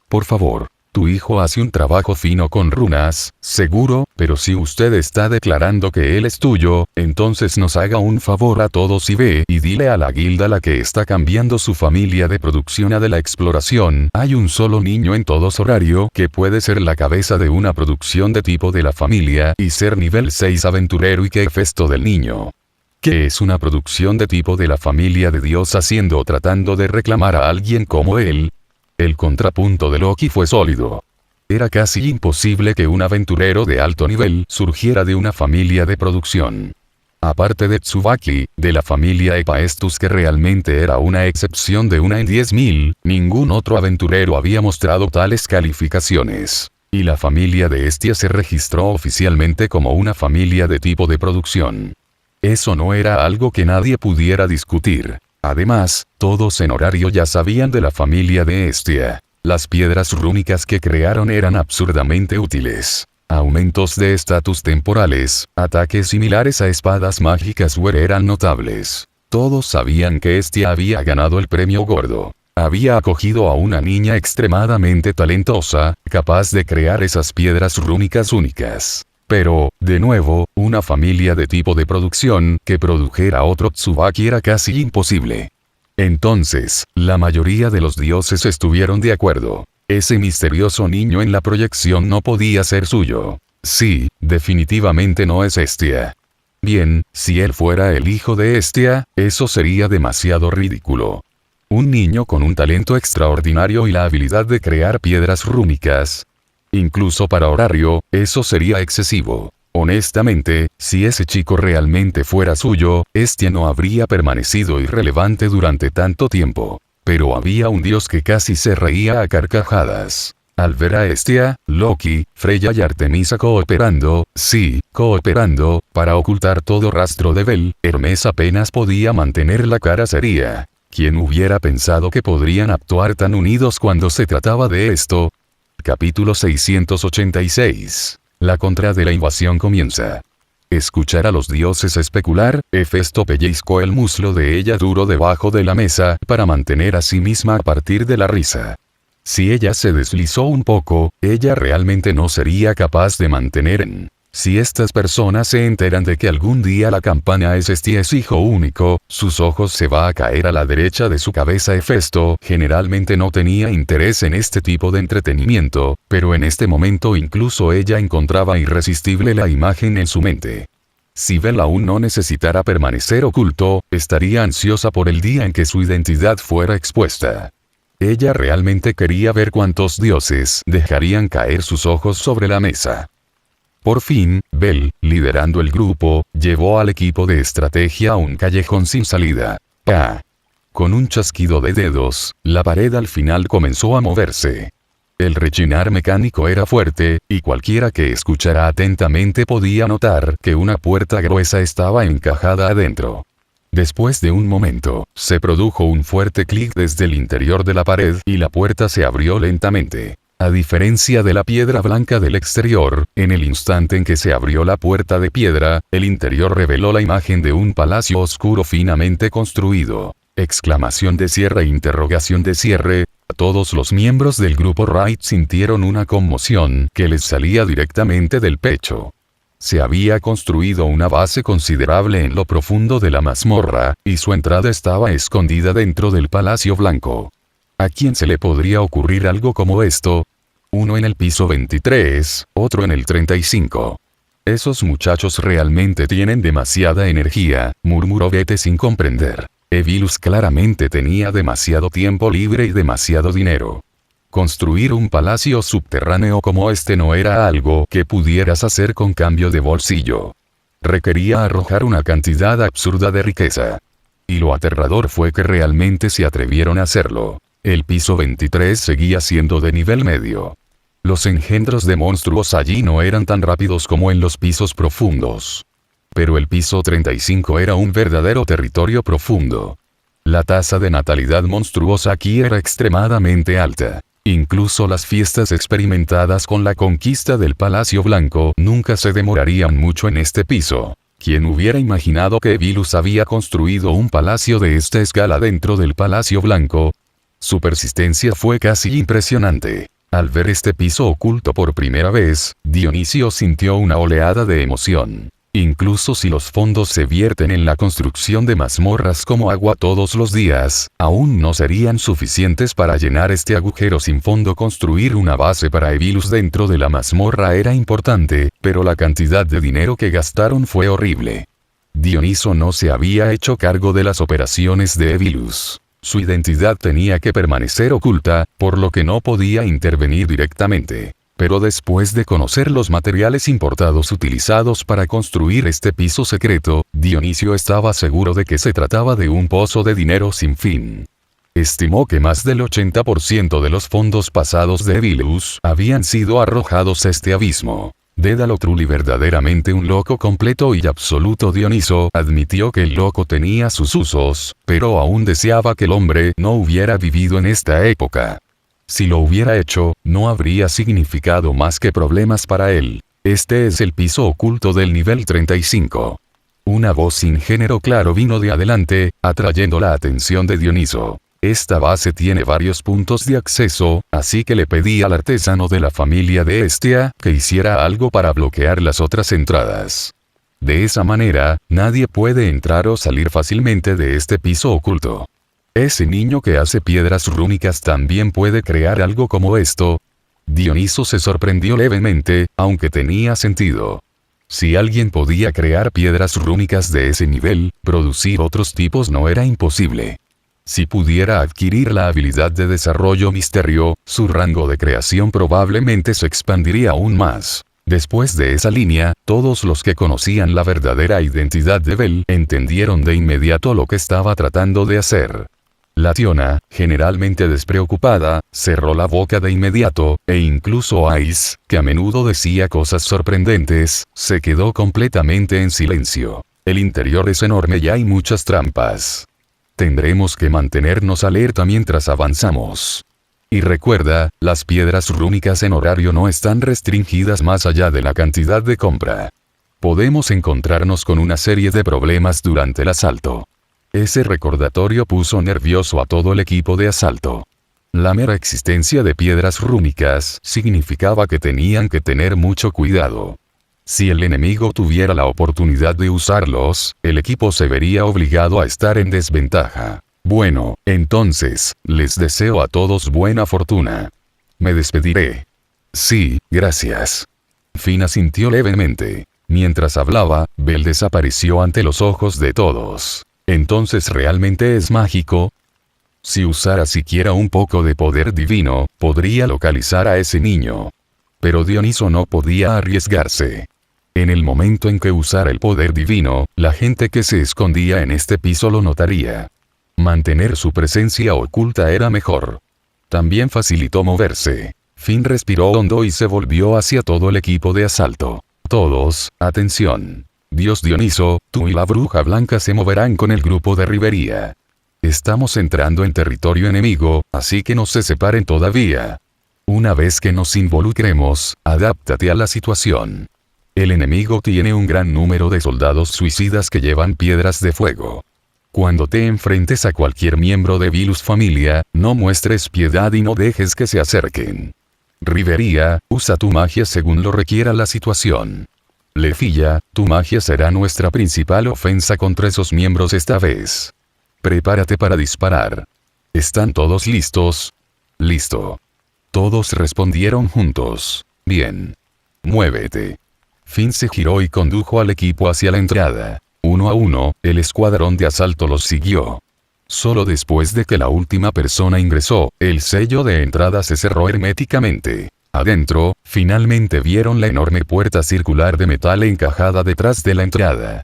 Por favor. Tu hijo hace un trabajo fino con runas, seguro, pero si usted está declarando que él es tuyo, entonces nos haga un favor a todos y ve y dile a la guilda la que está cambiando su familia de producción a de la exploración. Hay un solo niño en todos horario que puede ser la cabeza de una producción de tipo de la familia y ser nivel 6 aventurero. ¿Y qué es esto del niño? ¿Qué es una producción de tipo de la familia de Dios haciendo o tratando de reclamar a alguien como él? El contrapunto de Loki fue sólido. Era casi imposible que un aventurero de alto nivel surgiera de una familia de producción. Aparte de Tsubaki, de la familia Hephaestus, que realmente era una excepción de una en 10.000, ningún otro aventurero había mostrado tales calificaciones. Y la familia de Hestia se registró oficialmente como una familia de tipo de producción. Eso no era algo que nadie pudiera discutir. Además, todos en horario ya sabían de la familia de Hestia. Las piedras rúnicas que crearon eran absurdamente útiles. Aumentos de estatus temporales, ataques similares a espadas mágicas eran notables. Todos sabían que Hestia había ganado el premio gordo. Había acogido a una niña extremadamente talentosa, capaz de crear esas piedras rúnicas únicas. Pero, de nuevo, una familia de tipo de producción que produjera otro Tsubaki era casi imposible. Entonces, la mayoría de los dioses estuvieron de acuerdo. Ese misterioso niño en la proyección no podía ser suyo. Sí, definitivamente no es Hestia. Bien, si él fuera el hijo de Hestia, eso sería demasiado ridículo. Un niño con un talento extraordinario y la habilidad de crear piedras rúnicas. Incluso para horario, eso sería excesivo. Honestamente, si ese chico realmente fuera suyo, Hestia no habría permanecido irrelevante durante tanto tiempo. Pero había un dios que casi se reía a carcajadas. Al ver a Hestia, Loki, Freya y Artemisa cooperando, para ocultar todo rastro de Bel, Hermes apenas podía mantener la cara seria. ¿Quién hubiera pensado que podrían actuar tan unidos cuando se trataba de esto? Capítulo 686. La contra de la invasión comienza. Escuchar a los dioses especular, Hefesto pellizcó el muslo de ella duro debajo de la mesa, para mantener a sí misma a partir de la risa. Si ella se deslizó un poco, ella realmente no sería capaz de mantener en. Si estas personas se enteran de que algún día la campana es hijo único, sus ojos se va a caer a la derecha de su cabeza. Hefesto generalmente no tenía interés en este tipo de entretenimiento, pero en este momento incluso ella encontraba irresistible la imagen en su mente. Si Bel aún no necesitara permanecer oculto, estaría ansiosa por el día en que su identidad fuera expuesta. Ella realmente quería ver cuántos dioses dejarían caer sus ojos sobre la mesa. Por fin, Bel, liderando el grupo, llevó al equipo de estrategia a un callejón sin salida. Con un chasquido de dedos, la pared al final comenzó a moverse. El rechinar mecánico era fuerte, y cualquiera que escuchara atentamente podía notar que una puerta gruesa estaba encajada adentro. Después de un momento, se produjo un fuerte clic desde el interior de la pared y la puerta se abrió lentamente. A diferencia de la piedra blanca del exterior, en el instante en que se abrió la puerta de piedra, el interior reveló la imagen de un palacio oscuro finamente construido. Exclamación de cierre, interrogación de cierre. Todos los miembros del grupo Raid sintieron una conmoción que les salía directamente del pecho. Se había construido una base considerable en lo profundo de la mazmorra, y su entrada estaba escondida dentro del Palacio Blanco. ¿A quién se le podría ocurrir algo como esto? Uno en el piso 23, otro en el 35. Esos muchachos realmente tienen demasiada energía, murmuró Vete sin comprender. Evilus claramente tenía demasiado tiempo libre y demasiado dinero. Construir un palacio subterráneo como este no era algo que pudieras hacer con cambio de bolsillo. Requería arrojar una cantidad absurda de riqueza. Y lo aterrador fue que realmente se atrevieron a hacerlo. El piso 23 seguía siendo de nivel medio. Los engendros de monstruos allí no eran tan rápidos como en los pisos profundos. Pero el piso 35 era un verdadero territorio profundo. La tasa de natalidad monstruosa aquí era extremadamente alta. Incluso las fiestas experimentadas con la conquista del Palacio Blanco nunca se demorarían mucho en este piso. ¿Quién hubiera imaginado que Evilus había construido un palacio de esta escala dentro del Palacio Blanco? Su persistencia fue casi impresionante. Al ver este piso oculto por primera vez, Dionisio sintió una oleada de emoción. Incluso si los fondos se vierten en la construcción de mazmorras como agua todos los días, aún no serían suficientes para llenar este agujero sin fondo. Construir una base para Evilus dentro de la mazmorra era importante, pero la cantidad de dinero que gastaron fue horrible. Dioniso no se había hecho cargo de las operaciones de Evilus. Su identidad tenía que permanecer oculta, por lo que no podía intervenir directamente. Pero después de conocer los materiales importados utilizados para construir este piso secreto, Dionisio estaba seguro de que se trataba de un pozo de dinero sin fin. Estimó que más del 80% de los fondos pasados de Evilus habían sido arrojados a este abismo. Dédalo Trulli, verdaderamente un loco completo y absoluto. Dioniso admitió que el loco tenía sus usos, pero aún deseaba que el hombre no hubiera vivido en esta época. Si lo hubiera hecho, no habría significado más que problemas para él. Este es el piso oculto del nivel 35. Una voz sin género claro vino de adelante, atrayendo la atención de Dioniso. Esta base tiene varios puntos de acceso, así que le pedí al artesano de la familia de Hestia que hiciera algo para bloquear las otras entradas. De esa manera, nadie puede entrar o salir fácilmente de este piso oculto. ¿Ese niño que hace piedras rúnicas también puede crear algo como esto? Dioniso se sorprendió levemente, aunque tenía sentido. Si alguien podía crear piedras rúnicas de ese nivel, producir otros tipos no era imposible. Si pudiera adquirir la habilidad de desarrollo misterio, su rango de creación probablemente se expandiría aún más. Después de esa línea, todos los que conocían la verdadera identidad de Bell entendieron de inmediato lo que estaba tratando de hacer. La Tiona, generalmente despreocupada, cerró la boca de inmediato, e incluso Ice, que a menudo decía cosas sorprendentes, se quedó completamente en silencio. El interior es enorme y hay muchas trampas. Tendremos que mantenernos alerta mientras avanzamos. Y recuerda, las piedras rúnicas en horario no están restringidas más allá de la cantidad de compra. Podemos encontrarnos con una serie de problemas durante el asalto. Ese recordatorio puso nervioso a todo el equipo de asalto. La mera existencia de piedras rúnicas significaba que tenían que tener mucho cuidado. Si el enemigo tuviera la oportunidad de usarlos, el equipo se vería obligado a estar en desventaja. Bueno, entonces, les deseo a todos buena fortuna. Me despediré. Sí, gracias. Finn asintió levemente. Mientras hablaba, Bell desapareció ante los ojos de todos. ¿Entonces realmente es mágico? Si usara siquiera un poco de poder divino, podría localizar a ese niño. Pero Dioniso no podía arriesgarse. En el momento en que usara el poder divino, la gente que se escondía en este piso lo notaría. Mantener su presencia oculta era mejor. También facilitó moverse. Finn respiró hondo y se volvió hacia todo el equipo de asalto. Todos, atención. Dios Dioniso, tú y la bruja blanca se moverán con el grupo de Rivería. Estamos entrando en territorio enemigo, así que no se separen todavía. Una vez que nos involucremos, adáptate a la situación. El enemigo tiene un gran número de soldados suicidas que llevan piedras de fuego. Cuando te enfrentes a cualquier miembro de Evilus familia, no muestres piedad y no dejes que se acerquen. Rivería, usa tu magia según lo requiera la situación. Lefilla, tu magia será nuestra principal ofensa contra esos miembros esta vez. Prepárate para disparar. ¿Están todos listos? Listo. Todos respondieron juntos. Bien. Muévete. Finn se giró y condujo al equipo hacia la entrada. Uno a uno, el escuadrón de asalto los siguió. Solo después de que la última persona ingresó, el sello de entrada se cerró herméticamente. Adentro, finalmente vieron la enorme puerta circular de metal encajada detrás de la entrada.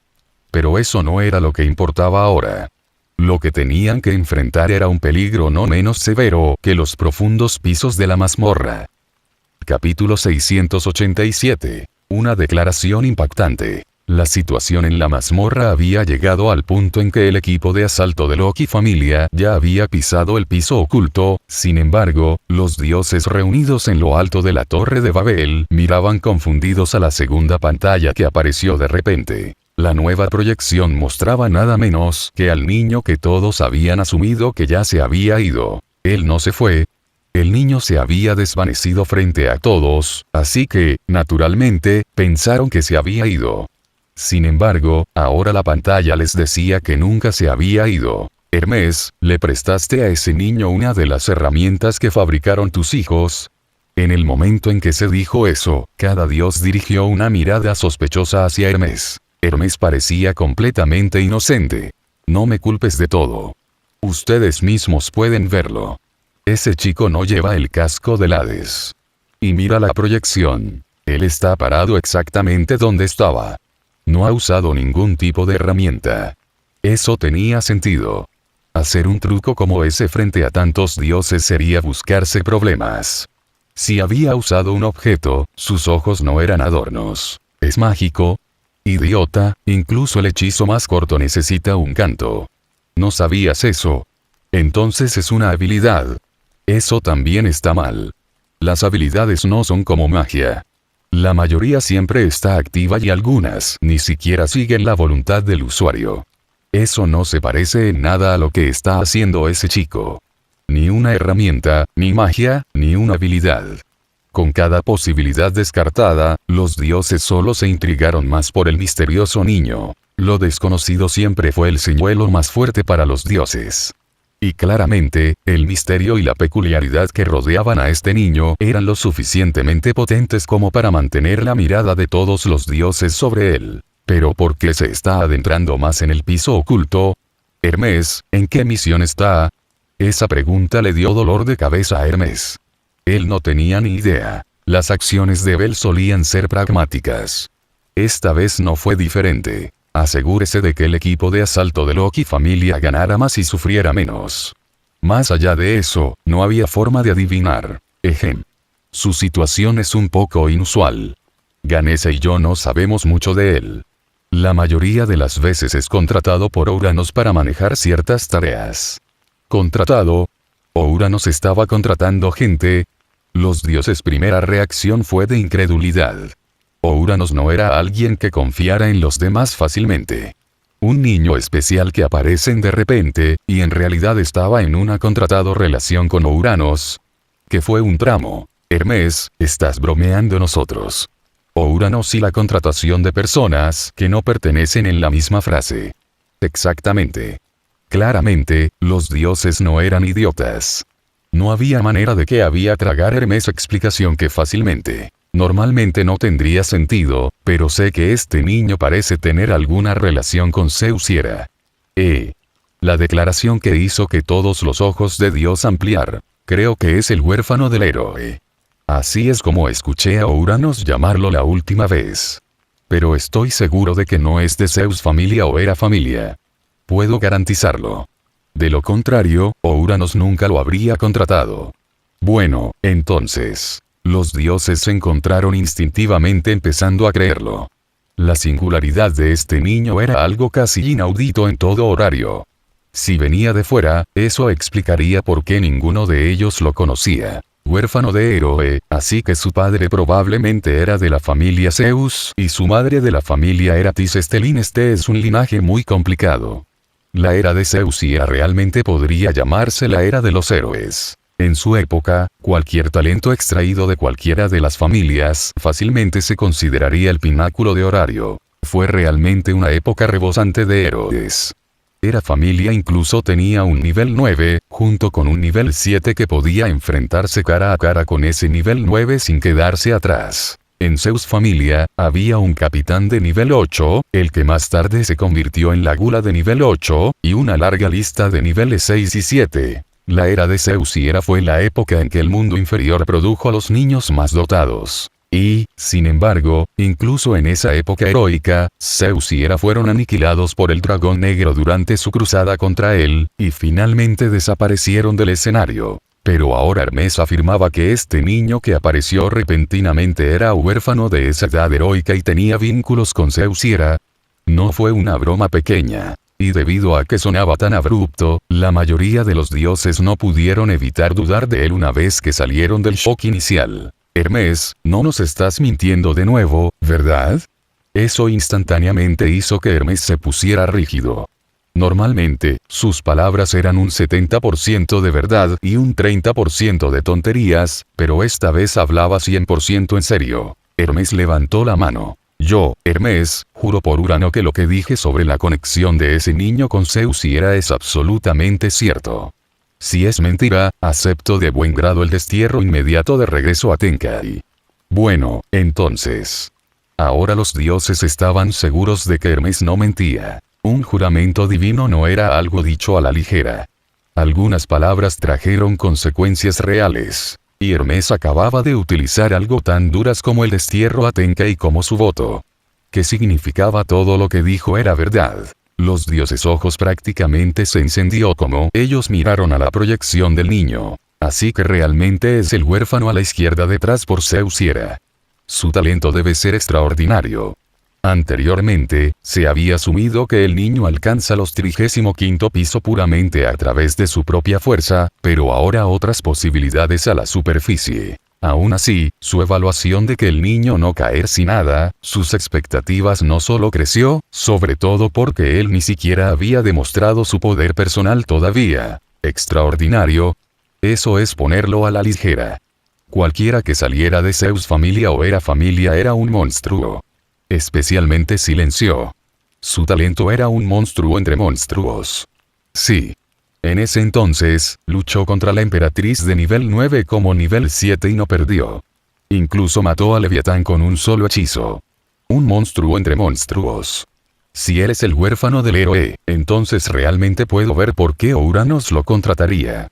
Pero eso no era lo que importaba ahora. Lo que tenían que enfrentar era un peligro no menos severo que los profundos pisos de la mazmorra. Capítulo 687. Una declaración impactante. La situación en la mazmorra había llegado al punto en que el equipo de asalto de Loki familia ya había pisado el piso oculto. Sin embargo, los dioses reunidos en lo alto de la Torre de Babel miraban confundidos a la segunda pantalla que apareció de repente. La nueva proyección mostraba nada menos que al niño que todos habían asumido que ya se había ido. Él no se fue. El niño se había desvanecido frente a todos, así que, naturalmente, pensaron que se había ido. Sin embargo, ahora la pantalla les decía que nunca se había ido. Hermes, ¿le prestaste a ese niño una de las herramientas que fabricaron tus hijos? En el momento en que se dijo eso, cada dios dirigió una mirada sospechosa hacia Hermes. Hermes parecía completamente inocente. No me culpes de todo. Ustedes mismos pueden verlo. Ese chico no lleva el casco del Hades. Y mira la proyección. Él está parado exactamente donde estaba. No ha usado ningún tipo de herramienta. Eso tenía sentido. Hacer un truco como ese frente a tantos dioses sería buscarse problemas. Si había usado un objeto, sus ojos no eran adornos. ¿Es mágico? Idiota, incluso el hechizo más corto necesita un canto. ¿No sabías eso? Entonces es una habilidad. Eso también está mal. Las habilidades no son como magia. La mayoría siempre está activa y algunas ni siquiera siguen la voluntad del usuario. Eso no se parece en nada a lo que está haciendo ese chico. Ni una herramienta, ni magia, ni una habilidad. Con cada posibilidad descartada, los dioses solo se intrigaron más por el misterioso niño. Lo desconocido siempre fue el señuelo más fuerte para los dioses. Y claramente, el misterio y la peculiaridad que rodeaban a este niño eran lo suficientemente potentes como para mantener la mirada de todos los dioses sobre él. Pero ¿por qué se está adentrando más en el piso oculto? Hermes, ¿en qué misión está? Esa pregunta le dio dolor de cabeza a Hermes. Él no tenía ni idea. Las acciones de Bel solían ser pragmáticas. Esta vez no fue diferente. Asegúrese de que el equipo de asalto de Loki familia ganara más y sufriera menos. Más allá de eso, no había forma de adivinar. Su situación es un poco inusual. Ganese y yo no sabemos mucho de él. La mayoría de las veces es contratado por Ouranos para manejar ciertas tareas. ¿Contratado? ¿Ouranos estaba contratando gente? Los dioses' primera reacción fue de incredulidad. Ouranos no era alguien que confiara en los demás fácilmente. Un niño especial que aparecen de repente, y en realidad estaba en una contratado relación con Ouranos. Que fue un tramo. Hermes, estás bromeando nosotros. Ouranos y la contratación de personas que no pertenecen en la misma frase. Exactamente. Claramente, los dioses no eran idiotas. No había manera de que había tragar Hermes explicación que fácilmente. Normalmente no tendría sentido, pero sé que este niño parece tener alguna relación con Zeus y Hera. La declaración que hizo que todos los ojos de Dios ampliar. Creo que es el huérfano del héroe. Así es como escuché a Ouranos llamarlo la última vez. Pero estoy seguro de que no es de Zeus familia o Hera familia. Puedo garantizarlo. De lo contrario, Ouranos nunca lo habría contratado. Bueno, entonces. Los dioses se encontraron instintivamente empezando a creerlo. La singularidad de este niño era algo casi inaudito en todo horario. Si venía de fuera, eso explicaría por qué ninguno de ellos lo conocía. Huérfano de héroe, así que su padre probablemente era de la familia Zeus y su madre de la familia Eratis Estelín. Este es un linaje muy complicado. La era de Zeus y Hera realmente podría llamarse la era de los héroes. En su época, cualquier talento extraído de cualquiera de las familias fácilmente se consideraría el pináculo de horario. Fue realmente una época rebosante de héroes. Hera familia incluso tenía un nivel 9, junto con un nivel 7 que podía enfrentarse cara a cara con ese nivel 9 sin quedarse atrás. En Zeus familia, había un capitán de nivel 8, el que más tarde se convirtió en la gula de nivel 8, y una larga lista de niveles 6 y 7. La era de Zeus y Hera fue la época en que el mundo inferior produjo a los niños más dotados. Y, sin embargo, incluso en esa época heroica, Zeus y Hera fueron aniquilados por el dragón negro durante su cruzada contra él, y finalmente desaparecieron del escenario. Pero ahora Hermes afirmaba que este niño que apareció repentinamente era huérfano de esa edad heroica y tenía vínculos con Zeus y Hera. No fue una broma pequeña. Y debido a que sonaba tan abrupto, la mayoría de los dioses no pudieron evitar dudar de él una vez que salieron del shock inicial. Hermes, no nos estás mintiendo de nuevo, ¿verdad? Eso instantáneamente hizo que Hermes se pusiera rígido. Normalmente, sus palabras eran un 70% de verdad y un 30% de tonterías, pero esta vez hablaba 100% en serio. Hermes levantó la mano. Yo, Hermes, juro por Urano que lo que dije sobre la conexión de ese niño con Zeus es absolutamente cierto. Si es mentira, acepto de buen grado el destierro inmediato de regreso a Tenkai. Bueno, entonces. Ahora los dioses estaban seguros de que Hermes no mentía. Un juramento divino no era algo dicho a la ligera. Algunas palabras trajeron consecuencias reales. Y Hermes acababa de utilizar algo tan duras como el destierro a Tenkai como su voto. ¿Qué significaba todo lo que dijo era verdad? Los dioses ojos prácticamente se encendió como ellos miraron a la proyección del niño. Así que realmente es el huérfano a la izquierda detrás por Zeus. Su talento debe ser extraordinario. Anteriormente, se había asumido que el niño alcanza los 35º piso puramente a través de su propia fuerza, pero ahora otras posibilidades a la superficie. Aún así, su evaluación de que el niño no caer sin nada, sus expectativas no solo creció, sobre todo porque él ni siquiera había demostrado su poder personal todavía. Extraordinario. Eso es ponerlo a la ligera. Cualquiera que saliera de Zeus familia o era un monstruo. Especialmente Silencio. Su talento era un monstruo entre monstruos. Sí. En ese entonces, luchó contra la emperatriz de nivel 9 como nivel 7 y no perdió. Incluso mató a Leviatán con un solo hechizo. Un monstruo entre monstruos. Si él es el huérfano del héroe, entonces realmente puedo ver por qué Ouranos lo contrataría.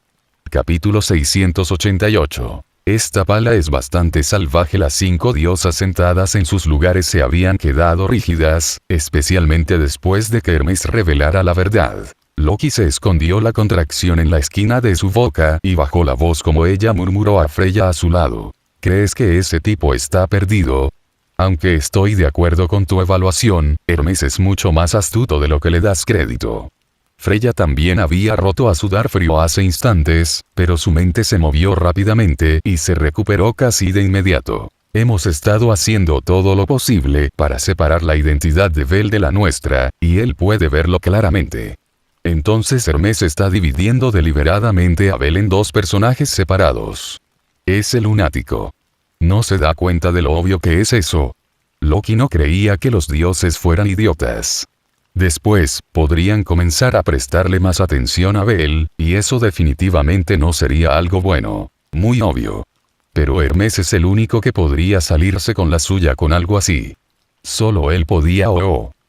Capítulo 688. Esta pala es bastante salvaje. Las 5 diosas sentadas en sus lugares se habían quedado rígidas, especialmente después de que Hermes revelara la verdad. Loki se escondió la contracción en la esquina de su boca y bajó la voz como ella murmuró a Freya a su lado. ¿Crees que ese tipo está perdido? Aunque estoy de acuerdo con tu evaluación, Hermes es mucho más astuto de lo que le das crédito. Freya también había roto a sudar frío hace instantes, pero su mente se movió rápidamente y se recuperó casi de inmediato. Hemos estado haciendo todo lo posible para separar la identidad de Vel de la nuestra, y él puede verlo claramente. Entonces Hermes está dividiendo deliberadamente a Vel en 2 personajes separados. Ese lunático. ¿No se da cuenta de lo obvio que es eso? Loki no creía que los dioses fueran idiotas. Después, podrían comenzar a prestarle más atención a Vel, y eso definitivamente no sería algo bueno. Muy obvio. Pero Hermes es el único que podría salirse con la suya con algo así. Solo él podía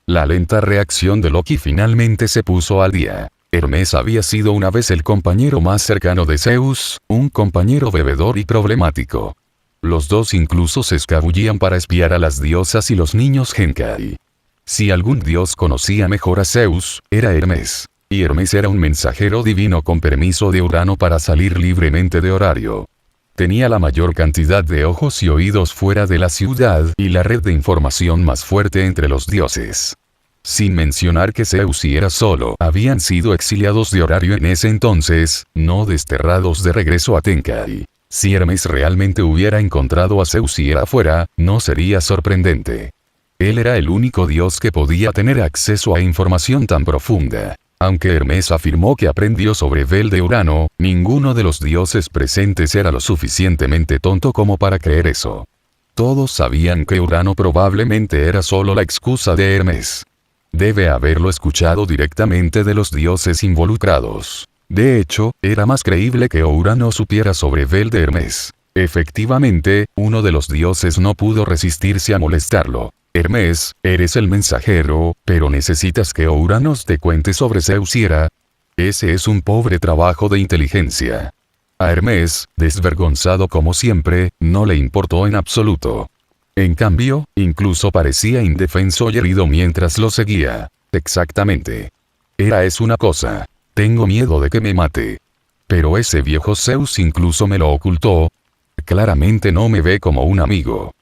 La lenta reacción de Loki finalmente se puso al día. Hermes había sido una vez el compañero más cercano de Zeus, un compañero bebedor y problemático. Los dos incluso se escabullían para espiar a las diosas y los niños Genkai. Si algún dios conocía mejor a Zeus, era Hermes. Y Hermes era un mensajero divino con permiso de Urano para salir libremente de horario. Tenía la mayor cantidad de ojos y oídos fuera de la ciudad y la red de información más fuerte entre los dioses. Sin mencionar que Zeus y Hera solo habían sido exiliados de horario en ese entonces, no desterrados de regreso a Tenkai. Si Hermes realmente hubiera encontrado a Zeus y Hera afuera, no sería sorprendente. Él era el único dios que podía tener acceso a información tan profunda. Aunque Hermes afirmó que aprendió sobre Vel de Urano, ninguno de los dioses presentes era lo suficientemente tonto como para creer eso. Todos sabían que Urano probablemente era solo la excusa de Hermes. Debe haberlo escuchado directamente de los dioses involucrados. De hecho, era más creíble que Urano supiera sobre Vel de Hermes. Efectivamente, uno de los dioses no pudo resistirse a molestarlo. Hermes, eres el mensajero, pero necesitas que Ouranos te cuente sobre Zeus y Hera. Ese es un pobre trabajo de inteligencia. A Hermes, desvergonzado como siempre, no le importó en absoluto. En cambio, incluso parecía indefenso y herido mientras lo seguía. Exactamente. Hera es una cosa. Tengo miedo de que me mate. Pero ese viejo Zeus incluso me lo ocultó. Claramente no me ve como un amigo.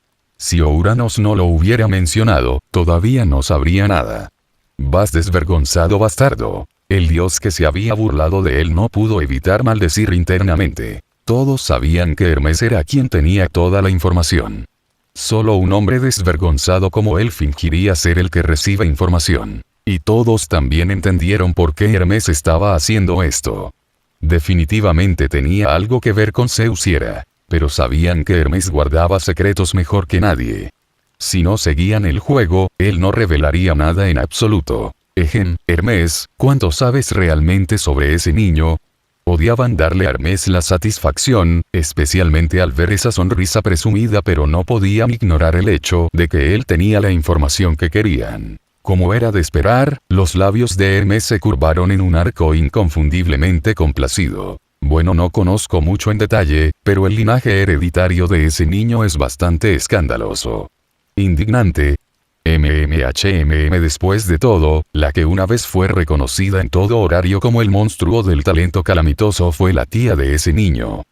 Si Ouranos no lo hubiera mencionado, todavía no sabría nada. Vas desvergonzado bastardo. El dios que se había burlado de él no pudo evitar maldecir internamente. Todos sabían que Hermes era quien tenía toda la información. Solo un hombre desvergonzado como él fingiría ser el que recibe información. Y todos también entendieron por qué Hermes estaba haciendo esto. Definitivamente tenía algo que ver con Zeus y Hera, pero sabían que Hermes guardaba secretos mejor que nadie. Si no seguían el juego, él no revelaría nada en absoluto. Hermes, ¿cuánto sabes realmente sobre ese niño? Odiaban darle a Hermes la satisfacción, especialmente al ver esa sonrisa presumida, pero no podían ignorar el hecho de que él tenía la información que querían. Como era de esperar, los labios de Hermes se curvaron en un arco inconfundiblemente complacido. Bueno, no conozco mucho en detalle, pero el linaje hereditario de ese niño es bastante escandaloso. Indignante. Después de todo, la que una vez fue reconocida en todo horario como el monstruo del talento calamitoso fue la tía de ese niño.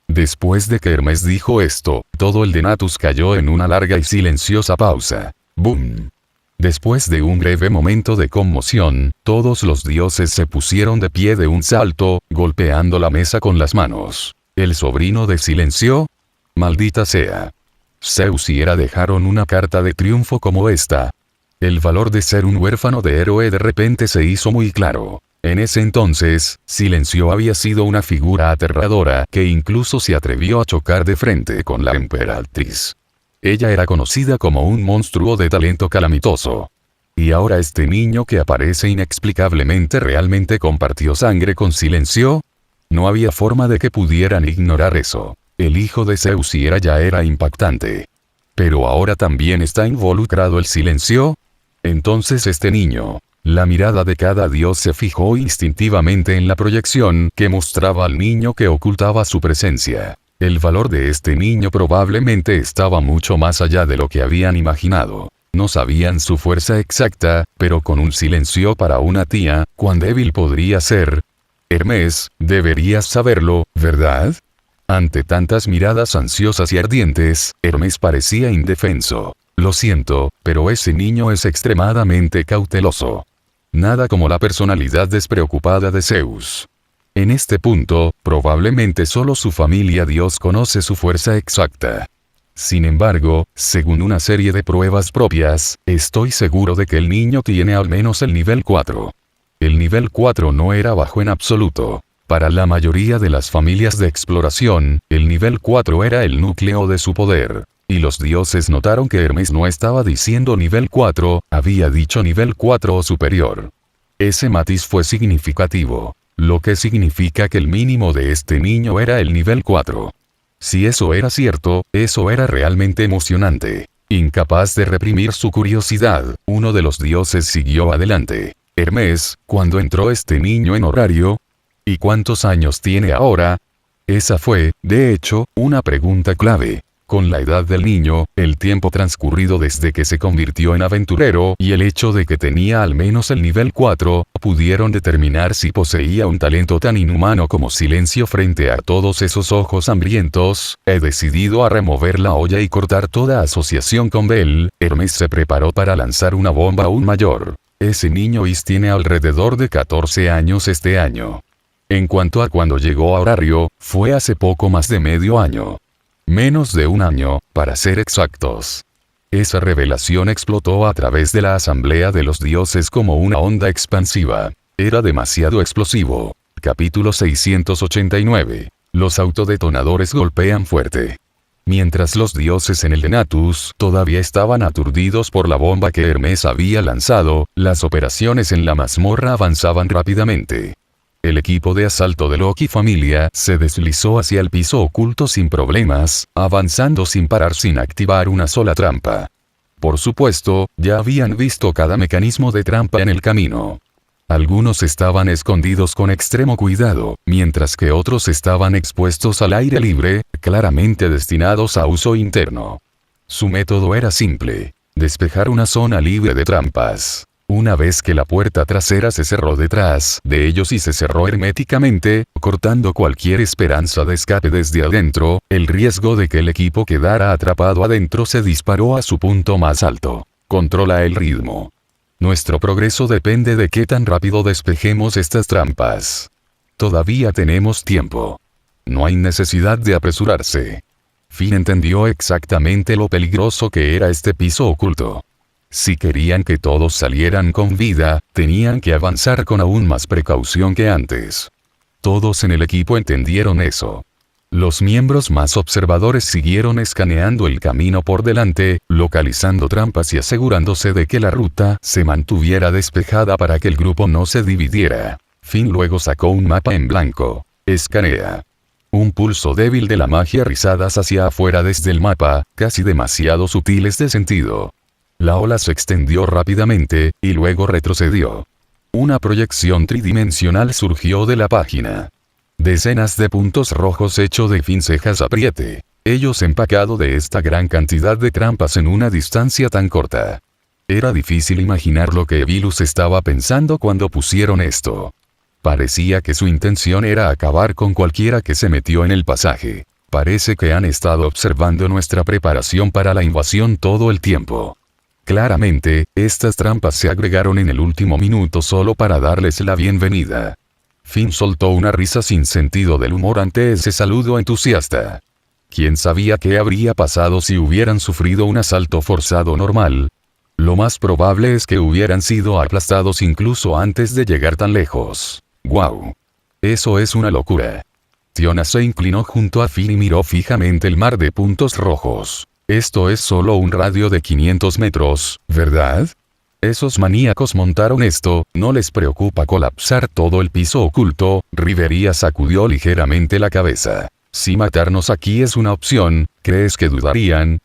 Después de que Hermes dijo esto, todo el Denatus cayó en una larga y silenciosa pausa. ¡Boom! Después de un breve momento de conmoción, todos los dioses se pusieron de pie de un salto, golpeando la mesa con las manos. ¿El sobrino de Silencio? Maldita sea. Zeus y Hera dejaron una carta de triunfo como esta. El valor de ser un huérfano de héroe de repente se hizo muy claro. En ese entonces, Silencio había sido una figura aterradora que incluso se atrevió a chocar de frente con la emperatriz. Ella era conocida como un monstruo de talento calamitoso. Y ahora este niño que aparece inexplicablemente realmente compartió sangre con Silencio. No había forma de que pudieran ignorar eso. El hijo de Zeus y Hera ya era impactante. Pero ahora también está involucrado el Silencio. Entonces este niño. La mirada de cada dios se fijó instintivamente en la proyección que mostraba al niño que ocultaba su presencia. El valor de este niño probablemente estaba mucho más allá de lo que habían imaginado. No sabían su fuerza exacta, pero con un Silencio para una tía, ¿cuán débil podría ser? Hermes, deberías saberlo, ¿verdad? Ante tantas miradas ansiosas y ardientes, Hermes parecía indefenso. Lo siento, pero ese niño es extremadamente cauteloso. Nada como la personalidad despreocupada de Zeus. En este punto, probablemente solo su familia Dios conoce su fuerza exacta. Sin embargo, según una serie de pruebas propias, estoy seguro de que el niño tiene al menos el nivel 4. El nivel 4 no era bajo en absoluto. Para la mayoría de las familias de exploración, el nivel 4 era el núcleo de su poder. Y los dioses notaron que Hermes no estaba diciendo nivel 4, había dicho nivel 4 o superior. Ese matiz fue significativo. Lo que significa que el mínimo de este niño era el nivel 4. Si eso era cierto, eso era realmente emocionante. Incapaz de reprimir su curiosidad, uno de los dioses siguió adelante. Hermes, ¿cuándo entró este niño en horario? ¿Y cuántos años tiene ahora? Esa fue, de hecho, una pregunta clave. Con la edad del niño, el tiempo transcurrido desde que se convirtió en aventurero y el hecho de que tenía al menos el nivel 4, pudieron determinar si poseía un talento tan inhumano como Silencio. Frente a todos esos ojos hambrientos, he decidido a remover la olla y cortar toda asociación con Bel. Hermes se preparó para lanzar una bomba aún mayor. Ese niño tiene alrededor de 14 años este año. En cuanto a cuando llegó a horario, fue hace poco más de medio año. Menos de un año, para ser exactos. Esa revelación explotó a través de la asamblea de los dioses como una onda expansiva. Era demasiado explosivo. Capítulo 689. Los autodetonadores golpean fuerte. Mientras los dioses en el Denatus todavía estaban aturdidos por la bomba que Hermes había lanzado, las operaciones en la mazmorra avanzaban rápidamente. El equipo de asalto de Loki familia se deslizó hacia el piso oculto sin problemas, avanzando sin parar sin activar una sola trampa. Por supuesto, ya habían visto cada mecanismo de trampa en el camino. Algunos estaban escondidos con extremo cuidado, mientras que otros estaban expuestos al aire libre, claramente destinados a uso interno. Su método era simple: despejar una zona libre de trampas. Una vez que la puerta trasera se cerró detrás de ellos y se cerró herméticamente, cortando cualquier esperanza de escape desde adentro, el riesgo de que el equipo quedara atrapado adentro se disparó a su punto más alto. Controla el ritmo. Nuestro progreso depende de qué tan rápido despejemos estas trampas. Todavía tenemos tiempo. No hay necesidad de apresurarse. Finn entendió exactamente lo peligroso que era este piso oculto. Si querían que todos salieran con vida, tenían que avanzar con aún más precaución que antes. Todos en el equipo entendieron eso. Los miembros más observadores siguieron escaneando el camino por delante, localizando trampas y asegurándose de que la ruta se mantuviera despejada para que el grupo no se dividiera. Finn luego sacó un mapa en blanco. Escanea. Un pulso débil de la magia rizadas hacia afuera desde el mapa, casi demasiado sutiles de sentido. La ola se extendió rápidamente, y luego retrocedió. Una proyección tridimensional surgió de la página. Decenas de puntos rojos hecho de Finn cejas apriete. Ellos empacado de esta gran cantidad de trampas en una distancia tan corta. Era difícil imaginar lo que Evilus estaba pensando cuando pusieron esto. Parecía que su intención era acabar con cualquiera que se metió en el pasaje. Parece que han estado observando nuestra preparación para la invasión todo el tiempo. Claramente, estas trampas se agregaron en el último minuto solo para darles la bienvenida. Finn soltó una risa sin sentido del humor ante ese saludo entusiasta. ¿Quién sabía qué habría pasado si hubieran sufrido un asalto forzado normal? Lo más probable es que hubieran sido aplastados incluso antes de llegar tan lejos. ¡Guau! Eso es una locura. Tiona se inclinó junto a Finn y miró fijamente el mar de puntos rojos. Esto es solo un radio de 500 metros, ¿verdad? Esos maníacos montaron esto, ¿no les preocupa colapsar todo el piso oculto? Rivería sacudió ligeramente la cabeza. Si matarnos aquí es una opción, ¿crees que dudarían?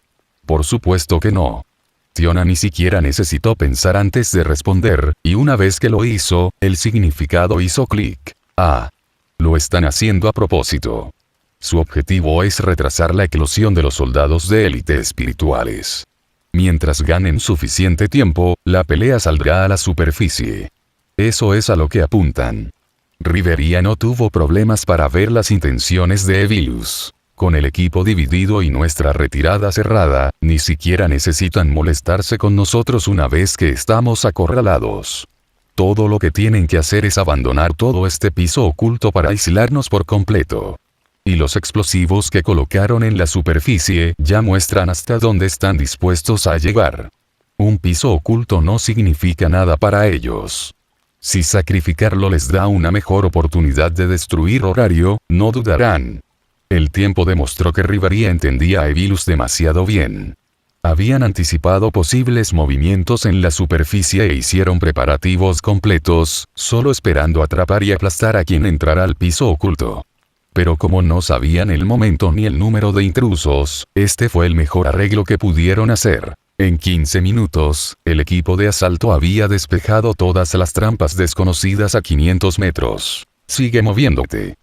Por supuesto que no. Tiona ni siquiera necesitó pensar antes de responder, y una vez que lo hizo, el significado hizo clic. Ah. Lo están haciendo a propósito. Su objetivo es retrasar la eclosión de los soldados de élite espirituales. Mientras ganen suficiente tiempo, la pelea saldrá a la superficie. Eso es a lo que apuntan. Rivería no tuvo problemas para ver las intenciones de Evilus. Con el equipo dividido y nuestra retirada cerrada, ni siquiera necesitan molestarse con nosotros una vez que estamos acorralados. Todo lo que tienen que hacer es abandonar todo este piso oculto para aislarnos por completo. Y los explosivos que colocaron en la superficie ya muestran hasta dónde están dispuestos a llegar. Un piso oculto no significa nada para ellos. Si sacrificarlo les da una mejor oportunidad de destruir Horario, no dudarán. El tiempo demostró que Rivería entendía a Evilus demasiado bien. Habían anticipado posibles movimientos en la superficie e hicieron preparativos completos, solo esperando atrapar y aplastar a quien entrara al piso oculto. Pero como no sabían el momento ni el número de intrusos, este fue el mejor arreglo que pudieron hacer. En 15 minutos, el equipo de asalto había despejado todas las trampas desconocidas a 500 metros. Sigue moviéndote.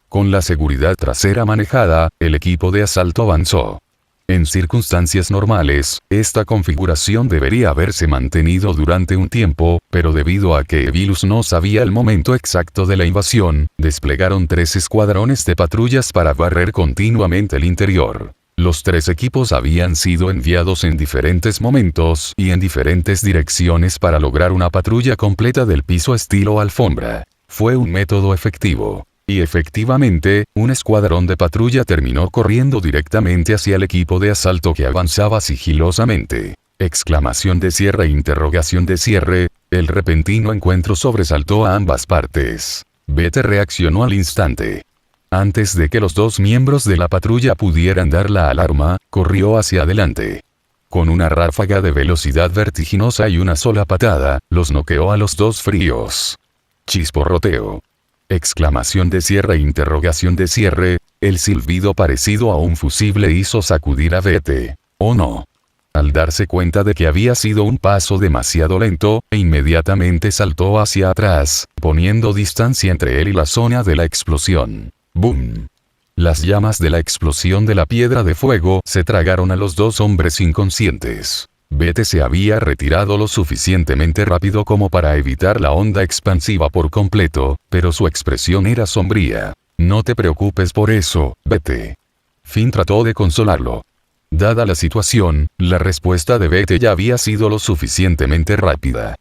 Con la seguridad trasera manejada, el equipo de asalto avanzó. En circunstancias normales, esta configuración debería haberse mantenido durante un tiempo, pero debido a que Evilus no sabía el momento exacto de la invasión, desplegaron 3 escuadrones de patrullas para barrer continuamente el interior. Los 3 equipos habían sido enviados en diferentes momentos y en diferentes direcciones para lograr una patrulla completa del piso estilo alfombra. Fue un método efectivo. Y efectivamente, un escuadrón de patrulla terminó corriendo directamente hacia el equipo de asalto que avanzaba sigilosamente. Exclamación de cierre e interrogación de cierre, el repentino encuentro sobresaltó a ambas partes. Bete reaccionó al instante. Antes de que los 2 miembros de la patrulla pudieran dar la alarma, corrió hacia adelante. Con una ráfaga de velocidad vertiginosa y una sola patada, los noqueó a los 2 fríos. Chisporroteo. Exclamación de cierre e interrogación de cierre, el silbido parecido a un fusible hizo sacudir a Bete. ¡Oh no! Al darse cuenta de que había sido un paso demasiado lento, inmediatamente saltó hacia atrás, poniendo distancia entre él y la zona de la explosión. ¡Bum! Las llamas de la explosión de la piedra de fuego se tragaron a los 2 hombres inconscientes. Bete se había retirado lo suficientemente rápido como para evitar la onda expansiva por completo, pero su expresión era sombría. No te preocupes por eso, Bete. Finn trató de consolarlo. Dada la situación, la respuesta de Bete ya había sido lo suficientemente rápida.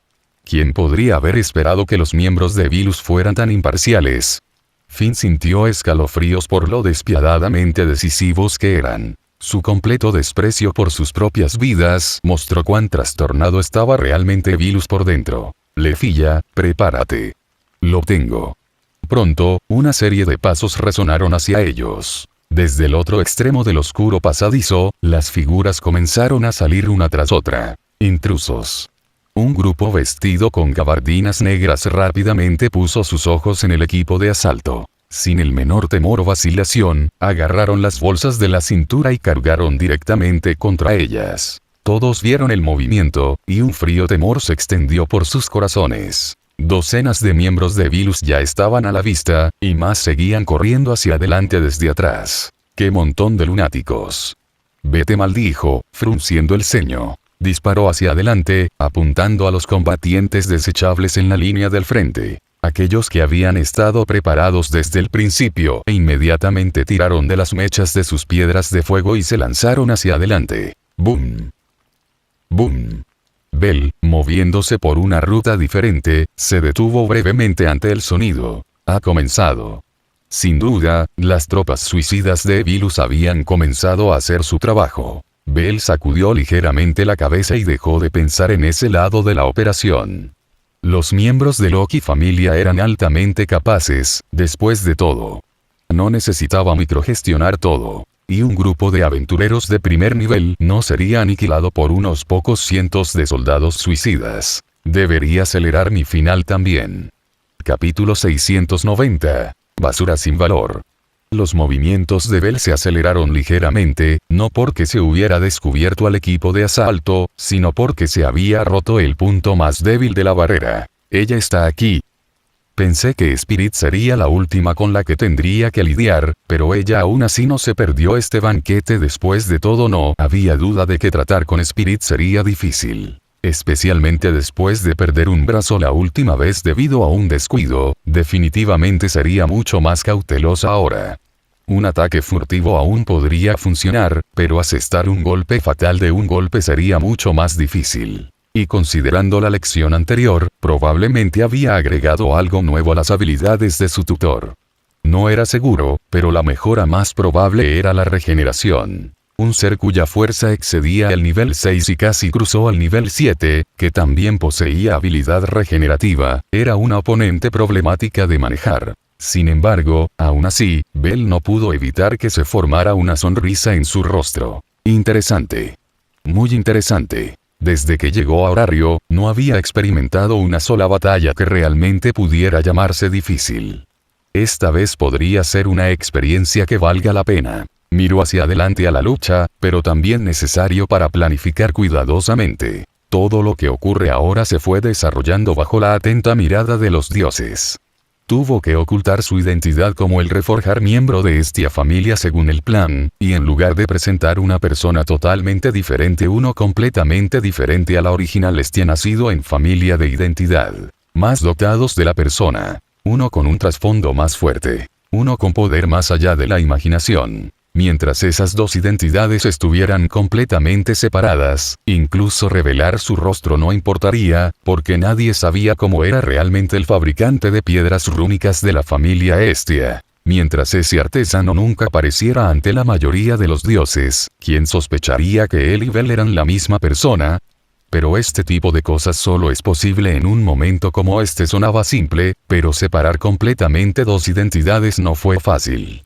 ¿Quién podría haber esperado que los miembros de Evilus fueran tan imparciales? Finn sintió escalofríos por lo despiadadamente decisivos que eran. Su completo desprecio por sus propias vidas mostró cuán trastornado estaba realmente Vilus por dentro. Lefilla, prepárate. Lo tengo. Pronto, una serie de pasos resonaron hacia ellos. Desde el otro extremo del oscuro pasadizo, las figuras comenzaron a salir una tras otra. Intrusos. Un grupo vestido con gabardinas negras rápidamente puso sus ojos en el equipo de asalto. Sin el menor temor o vacilación, agarraron las bolsas de la cintura y cargaron directamente contra ellas. Todos vieron el movimiento, y un frío temor se extendió por sus corazones. Docenas de miembros de Vilus ya estaban a la vista, y más seguían corriendo hacia adelante desde atrás. ¡Qué montón de lunáticos! Vete, maldijo, frunciendo el ceño. Disparó hacia adelante, apuntando a los combatientes desechables en la línea del frente. Aquellos que habían estado preparados desde el principio e inmediatamente tiraron de las mechas de sus piedras de fuego y se lanzaron hacia adelante. ¡Bum! ¡Bum! Bell, moviéndose por una ruta diferente, se detuvo brevemente ante el sonido. Ha comenzado. Sin duda, las tropas suicidas de Vilus habían comenzado a hacer su trabajo. Bell sacudió ligeramente la cabeza y dejó de pensar en ese lado de la operación. Los miembros de Loki familia eran altamente capaces, después de todo. No necesitaba microgestionar todo. Y un grupo de aventureros de primer nivel no sería aniquilado por unos pocos cientos de soldados suicidas. Debería acelerar mi final también. Capítulo 690. Basura sin valor. Los movimientos de Bell se aceleraron ligeramente, no porque se hubiera descubierto al equipo de asalto, sino porque se había roto el punto más débil de la barrera. Ella está aquí. Pensé que Spirit sería la última con la que tendría que lidiar, pero ella aún así no se perdió este banquete. Después de todo, no había duda de que tratar con Spirit sería difícil. Especialmente después de perder un brazo la última vez debido a un descuido, definitivamente sería mucho más cautelosa ahora. Un ataque furtivo aún podría funcionar, pero asestar un golpe fatal de un golpe sería mucho más difícil. Y considerando la lección anterior, probablemente había agregado algo nuevo a las habilidades de su tutor. No era seguro, pero la mejora más probable era la regeneración. Un ser cuya fuerza excedía el nivel 6 y casi cruzó al nivel 7, que también poseía habilidad regenerativa, era una oponente problemática de manejar. Sin embargo, aún así, Bell no pudo evitar que se formara una sonrisa en su rostro. Interesante. Muy interesante. Desde que llegó a Horario, no había experimentado una sola batalla que realmente pudiera llamarse difícil. Esta vez podría ser una experiencia que valga la pena. Miró hacia adelante a la lucha, pero también necesario para planificar cuidadosamente. Todo lo que ocurre ahora se fue desarrollando bajo la atenta mirada de los dioses. Tuvo que ocultar su identidad como el reforjar miembro de esta familia según el plan, y en lugar de presentar una persona totalmente diferente, uno completamente diferente a la original, nacido en familia de identidad. Más dotados de la persona. Uno con un trasfondo más fuerte. Uno con poder más allá de la imaginación. Mientras esas dos identidades estuvieran completamente separadas, incluso revelar su rostro no importaría, porque nadie sabía cómo era realmente el fabricante de piedras rúnicas de la familia Hestia. Mientras ese artesano nunca apareciera ante la mayoría de los dioses, ¿quién sospecharía que él y Bell eran la misma persona? Pero este tipo de cosas solo es posible en un momento como este. Sonaba simple, pero separar completamente dos identidades no fue fácil.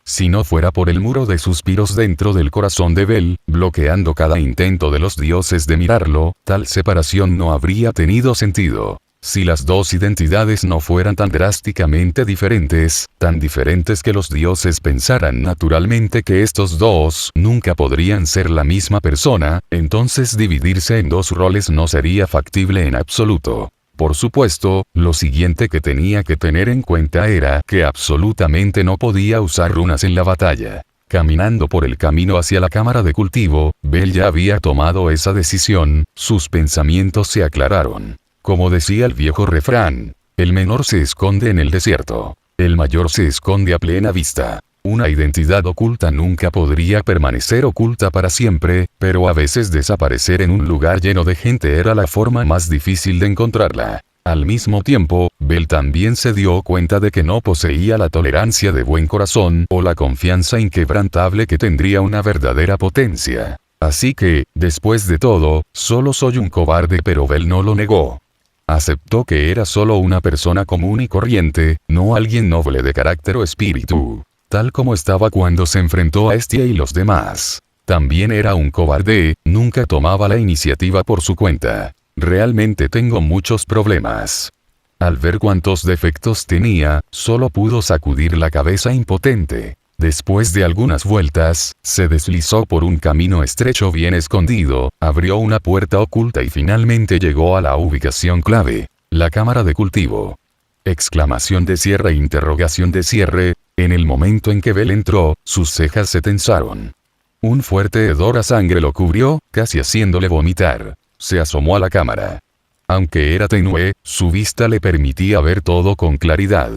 Si no fuera por el muro de suspiros dentro del corazón de Bell, bloqueando cada intento de los dioses de mirarlo, tal separación no habría tenido sentido. Si las dos identidades no fueran tan drásticamente diferentes, tan diferentes que los dioses pensaran naturalmente que estos dos nunca podrían ser la misma persona, entonces dividirse en dos roles no sería factible en absoluto. Por supuesto, lo siguiente que tenía que tener en cuenta era que absolutamente no podía usar runas en la batalla. Caminando por el camino hacia la cámara de cultivo, Bell ya había tomado esa decisión, sus pensamientos se aclararon. Como decía el viejo refrán, el menor se esconde en el desierto, el mayor se esconde a plena vista. Una identidad oculta nunca podría permanecer oculta para siempre, pero a veces desaparecer en un lugar lleno de gente era la forma más difícil de encontrarla. Al mismo tiempo, Bell también se dio cuenta de que no poseía la tolerancia de buen corazón o la confianza inquebrantable que tendría una verdadera potencia. Así que, después de todo, solo soy un cobarde, pero Bell no lo negó. Aceptó que era solo una persona común y corriente, no alguien noble de carácter o espíritu. Tal como estaba cuando se enfrentó a Estia y los demás. También era un cobarde, nunca tomaba la iniciativa por su cuenta. Realmente tengo muchos problemas. Al ver cuántos defectos tenía, solo pudo sacudir la cabeza impotente. Después de algunas vueltas, se deslizó por un camino estrecho bien escondido, abrió una puerta oculta y finalmente llegó a la ubicación clave, la cámara de cultivo. Exclamación de cierre e interrogación de cierre. En el momento en que Bell entró, sus cejas se tensaron. Un fuerte hedor a sangre lo cubrió, casi haciéndole vomitar. Se asomó a la cámara. Aunque era tenue, su vista le permitía ver todo con claridad.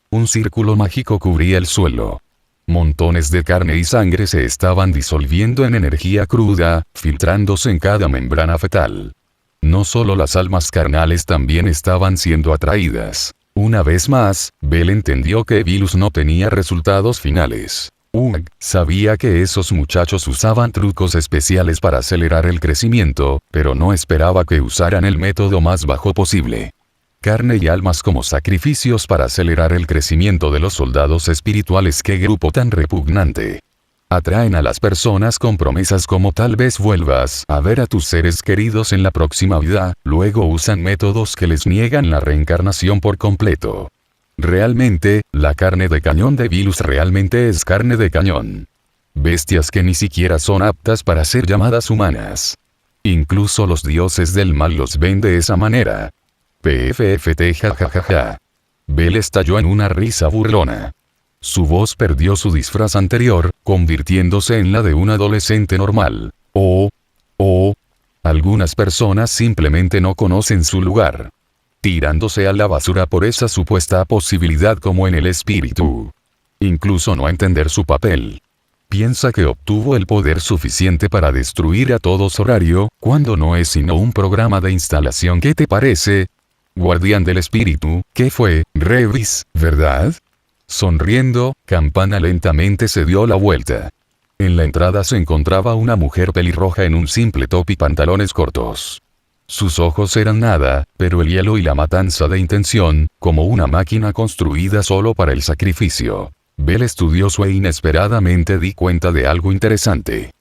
Un círculo mágico cubría el suelo. Montones de carne y sangre se estaban disolviendo en energía cruda, filtrándose en cada membrana fetal. No solo las almas carnales también estaban siendo atraídas. Una vez más, Bell entendió que Vilus no tenía resultados finales. Sabía que esos muchachos usaban trucos especiales para acelerar el crecimiento, pero no esperaba que usaran el método más bajo posible. Carne y almas como sacrificios para acelerar el crecimiento de los soldados espirituales. ¡Qué grupo tan repugnante! Atraen a las personas con promesas como tal vez vuelvas a ver a tus seres queridos en la próxima vida, luego usan métodos que les niegan la reencarnación por completo. Realmente, la carne de cañón de Vilus realmente es carne de cañón. Bestias que ni siquiera son aptas para ser llamadas humanas. Incluso los dioses del mal los ven de esa manera. PFFT jajajaja. Bell estalló en una risa burlona. Su voz perdió su disfraz anterior, convirtiéndose en la de un adolescente normal. Algunas personas simplemente no conocen su lugar. Tirándose a la basura por esa supuesta posibilidad como en el espíritu. Incluso no entender su papel. Piensa que obtuvo el poder suficiente para destruir a todo Horario, cuando no es sino un programa de instalación. ¿Qué te parece? Guardián del espíritu, ¿qué fue? Revis, ¿verdad? Sonriendo, Campana lentamente se dio la vuelta. En la entrada se encontraba una mujer pelirroja en un simple top y pantalones cortos. Sus ojos eran nada, pero el hielo y la matanza de intención, como una máquina construida solo para el sacrificio. Bell estudioso e inesperadamente di cuenta de algo interesante.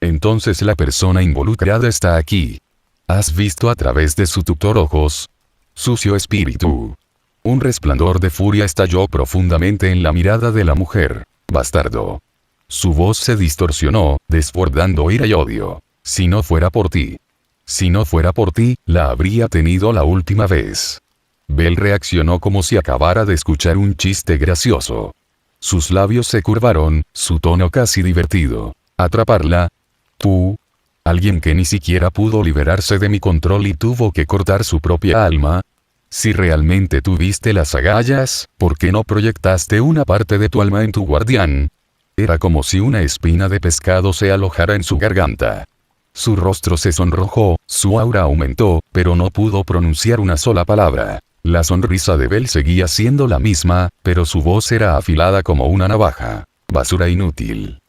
Entonces la persona involucrada está aquí. ¿Has visto a través de su tutor ojos? Sucio espíritu. Un resplandor de furia estalló profundamente en la mirada de la mujer. Bastardo. Su voz se distorsionó, desbordando ira y odio. Si no fuera por ti. Si no fuera por ti, la habría tenido la última vez. Bell reaccionó como si acabara de escuchar un chiste gracioso. Sus labios se curvaron, su tono casi divertido. ¿Atraparla? ¿Tú? ¿Alguien que ni siquiera pudo liberarse de mi control y tuvo que cortar su propia alma? Si realmente tuviste las agallas, ¿por qué no proyectaste una parte de tu alma en tu guardián? Era como si una espina de pescado se alojara en su garganta. Su rostro se sonrojó, su aura aumentó, pero no pudo pronunciar una sola palabra. La sonrisa de Bell seguía siendo la misma, pero su voz era afilada como una navaja. Basura inútil.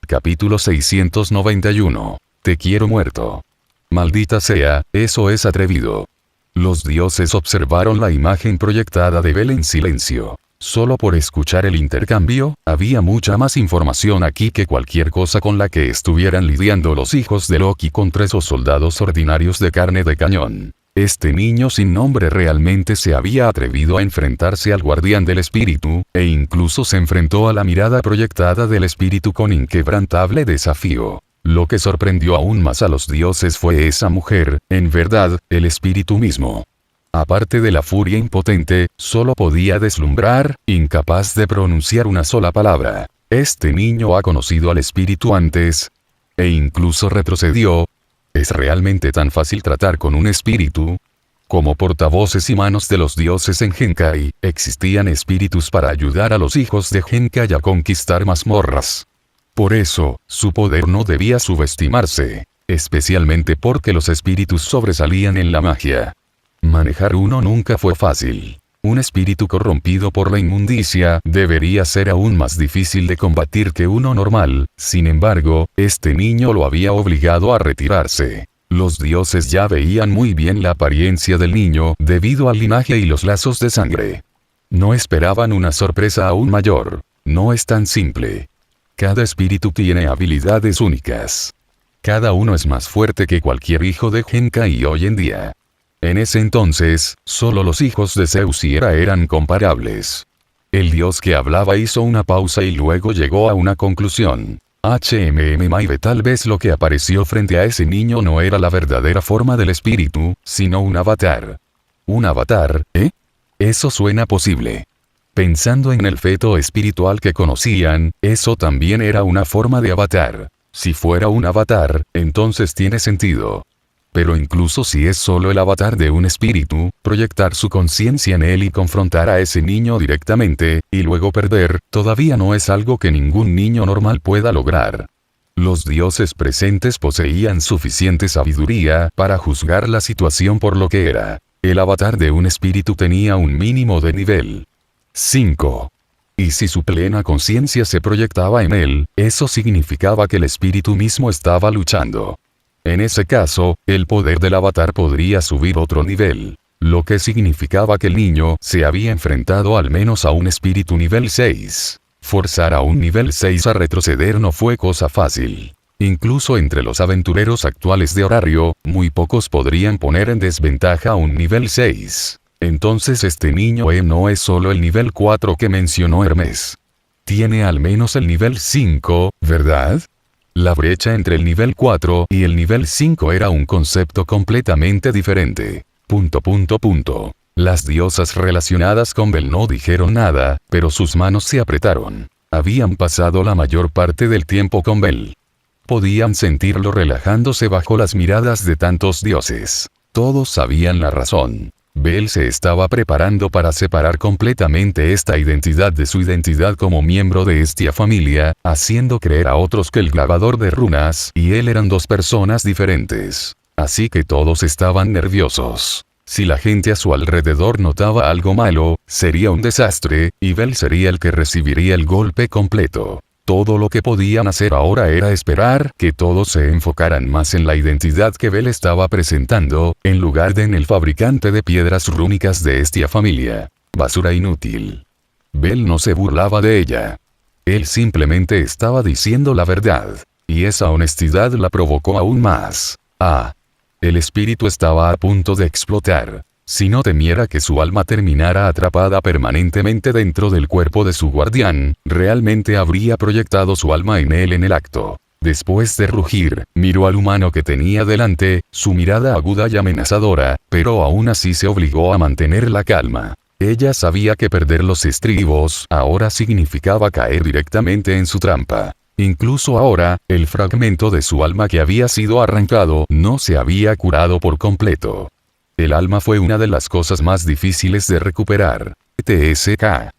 Capítulo 691. Te quiero muerto. Maldita sea, eso es atrevido. Los dioses observaron la imagen proyectada de Bell en silencio. Solo por escuchar el intercambio, había mucha más información aquí que cualquier cosa con la que estuvieran lidiando los hijos de Loki contra esos soldados ordinarios de carne de cañón. Este niño sin nombre realmente se había atrevido a enfrentarse al guardián del espíritu, e incluso se enfrentó a la mirada proyectada del espíritu con inquebrantable desafío. Lo que sorprendió aún más a los dioses fue esa mujer, en verdad, el espíritu mismo. Aparte de la furia impotente, solo podía deslumbrar, incapaz de pronunciar una sola palabra. Este niño ha conocido al espíritu antes. E incluso retrocedió. ¿Es realmente tan fácil tratar con un espíritu? Como portavoces y manos de los dioses en Genkai, existían espíritus para ayudar a los hijos de Genkai a conquistar mazmorras. Por eso, su poder no debía subestimarse, especialmente porque los espíritus sobresalían en la magia. Manejar uno nunca fue fácil. Un espíritu corrompido por la inmundicia debería ser aún más difícil de combatir que uno normal. Sin embargo, este niño lo había obligado a retirarse. Los dioses ya veían muy bien la apariencia del niño debido al linaje y los lazos de sangre. No esperaban una sorpresa aún mayor. No es tan simple. Cada espíritu tiene habilidades únicas. Cada uno es más fuerte que cualquier hijo de Genkai hoy en día. En ese entonces, solo los hijos de Zeus y Hera eran comparables. El dios que hablaba hizo una pausa y luego llegó a una conclusión. Maibe, tal vez lo que apareció frente a ese niño no era la verdadera forma del espíritu, sino un avatar. ¿Un avatar, eh? Eso suena posible. Pensando en el feto espiritual que conocían, eso también era una forma de avatar. Si fuera un avatar, entonces tiene sentido. Pero incluso si es solo el avatar de un espíritu, proyectar su conciencia en él y confrontar a ese niño directamente, y luego perder, todavía no es algo que ningún niño normal pueda lograr. Los dioses presentes poseían suficiente sabiduría para juzgar la situación por lo que era. El avatar de un espíritu tenía un mínimo de nivel 5. Y si su plena conciencia se proyectaba en él, eso significaba que el espíritu mismo estaba luchando. En ese caso, el poder del avatar podría subir otro nivel. Lo que significaba que el niño se había enfrentado al menos a un espíritu nivel 6. Forzar a un nivel 6 a retroceder no fue cosa fácil. Incluso entre los aventureros actuales de horario, muy pocos podrían poner en desventaja a un nivel 6. Entonces este niño no es solo el nivel 4 que mencionó Hermes. Tiene al menos el nivel 5, ¿verdad? La brecha entre el nivel 4 y el nivel 5 era un concepto completamente diferente. Las diosas relacionadas con Bel no dijeron nada, pero sus manos se apretaron. Habían pasado la mayor parte del tiempo con Bel. Podían sentirlo relajándose bajo las miradas de tantos dioses. Todos sabían la razón. Bel se estaba preparando para separar completamente esta identidad de su identidad como miembro de esta familia, haciendo creer a otros que el grabador de runas y él eran dos personas diferentes. Así que todos estaban nerviosos. Si la gente a su alrededor notaba algo malo, sería un desastre, y Bel sería el que recibiría el golpe completo. Todo lo que podían hacer ahora era esperar que todos se enfocaran más en la identidad que Bel estaba presentando, en lugar de en el fabricante de piedras rúnicas de esta familia. Basura inútil. Bel no se burlaba de ella. Él simplemente estaba diciendo la verdad. Y esa honestidad la provocó aún más. El espíritu estaba a punto de explotar. Si no temiera que su alma terminara atrapada permanentemente dentro del cuerpo de su guardián, realmente habría proyectado su alma en él en el acto. Después de rugir, miró al humano que tenía delante, su mirada aguda y amenazadora, pero aún así se obligó a mantener la calma. Ella sabía que perder los estribos ahora significaba caer directamente en su trampa. Incluso ahora, el fragmento de su alma que había sido arrancado no se había curado por completo. El alma fue una de las cosas más difíciles de recuperar. TSK.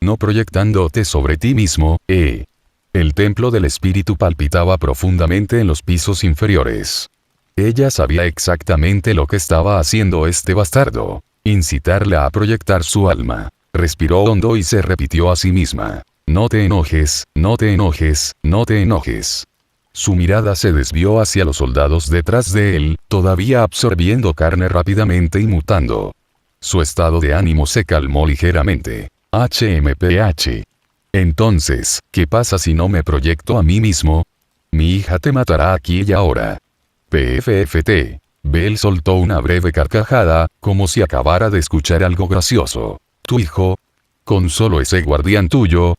No proyectándote sobre ti mismo, El templo del espíritu palpitaba profundamente en los pisos inferiores. Ella sabía exactamente lo que estaba haciendo este bastardo. Incitarla a proyectar su alma. Respiró hondo y se repitió a sí misma. No te enojes, no te enojes, no te enojes. Su mirada se desvió hacia los soldados detrás de él, todavía absorbiendo carne rápidamente y mutando. Su estado de ánimo se calmó ligeramente. HMPH. Entonces, ¿qué pasa si no me proyecto a mí mismo? Mi hija te matará aquí y ahora. PFFT. Bel soltó una breve carcajada, como si acabara de escuchar algo gracioso. ¿Tu hijo? ¿Con solo ese guardián tuyo?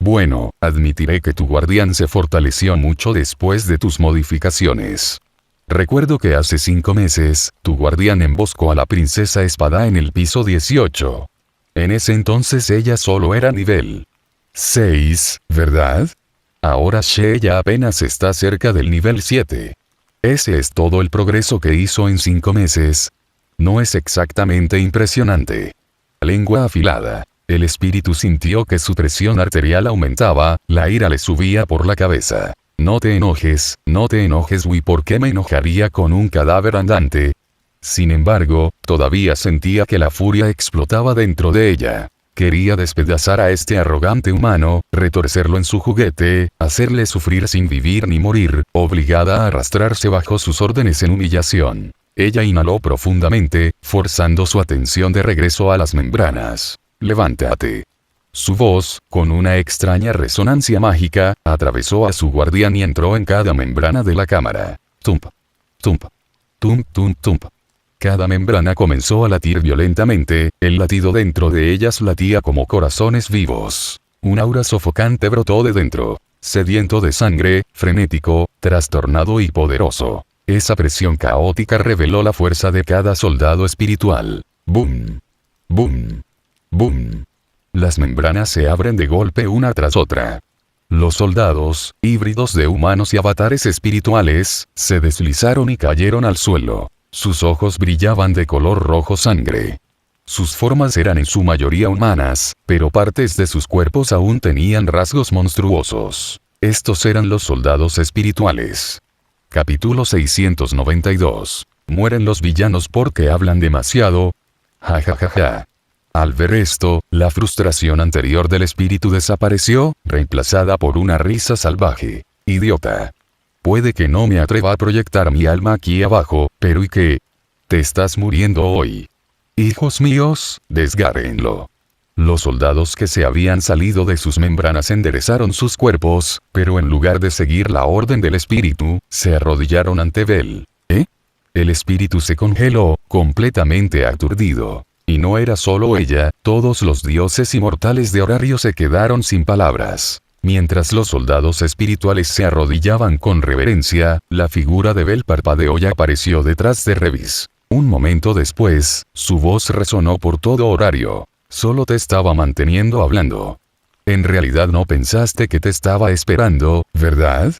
Bueno, admitiré que tu guardián se fortaleció mucho después de tus modificaciones. Recuerdo que hace 5 meses, tu guardián emboscó a la princesa Espada en el piso 18. En ese entonces ella solo era nivel 6, ¿verdad? Ahora She ya apenas está cerca del nivel 7. Ese es todo el progreso que hizo en 5 meses. No es exactamente impresionante. Lengua afilada. El espíritu sintió que su presión arterial aumentaba, la ira le subía por la cabeza. No te enojes, ¿y por qué me enojaría con un cadáver andante? Sin embargo, todavía sentía que la furia explotaba dentro de ella. Quería despedazar a este arrogante humano, retorcerlo en su juguete, hacerle sufrir sin vivir ni morir, obligada a arrastrarse bajo sus órdenes en humillación. Ella inhaló profundamente, forzando su atención de regreso a las membranas. «Levántate». Su voz, con una extraña resonancia mágica, atravesó a su guardián y entró en cada membrana de la cámara. Tump. Tump. Tump tump tump. Cada membrana comenzó a latir violentamente, el latido dentro de ellas latía como corazones vivos. Un aura sofocante brotó de dentro. Sediento de sangre, frenético, trastornado y poderoso. Esa presión caótica reveló la fuerza de cada soldado espiritual. ¡Bum! ¡Bum! ¡Bum! Las membranas se abren de golpe una tras otra. Los soldados, híbridos de humanos y avatares espirituales, se deslizaron y cayeron al suelo. Sus ojos brillaban de color rojo sangre. Sus formas eran en su mayoría humanas, pero partes de sus cuerpos aún tenían rasgos monstruosos. Estos eran los soldados espirituales. Capítulo 692. Mueren los villanos porque hablan demasiado. Ja ja ja ja. Al ver esto, la frustración anterior del espíritu desapareció, reemplazada por una risa salvaje. Idiota. Puede que no me atreva a proyectar mi alma aquí abajo, pero ¿y qué? Te estás muriendo hoy. Hijos míos, desgárrenlo. Los soldados que se habían salido de sus membranas enderezaron sus cuerpos, pero en lugar de seguir la orden del espíritu, se arrodillaron ante Bel. ¿Eh? El espíritu se congeló, completamente aturdido. Y no era solo ella, todos los dioses inmortales de Horario se quedaron sin palabras. Mientras los soldados espirituales se arrodillaban con reverencia, la figura de Bel parpadeó y apareció detrás de Revis. Un momento después, su voz resonó por todo Horario. Solo te estaba manteniendo hablando. En realidad no pensaste que te estaba esperando, ¿verdad?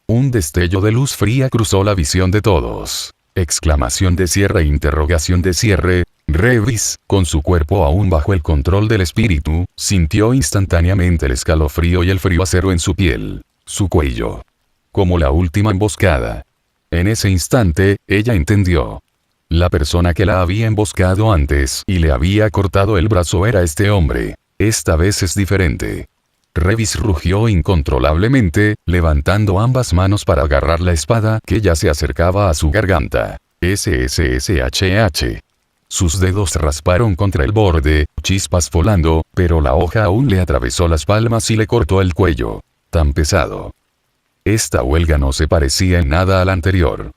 Un destello de luz fría cruzó la visión de todos. Exclamación de cierre e interrogación de cierre. Revis, con su cuerpo aún bajo el control del espíritu, sintió instantáneamente el escalofrío y el frío acero en su piel, su cuello. Como la última emboscada. En ese instante, ella entendió. La persona que la había emboscado antes y le había cortado el brazo era este hombre. Esta vez es diferente. Revis rugió incontrolablemente, levantando ambas manos para agarrar la espada que ya se acercaba a su garganta. SSSHH. Sus dedos rasparon contra el borde, chispas volando, pero la hoja aún le atravesó las palmas y le cortó el cuello. Tan pesado. Esta huelga no se parecía en nada a la anterior.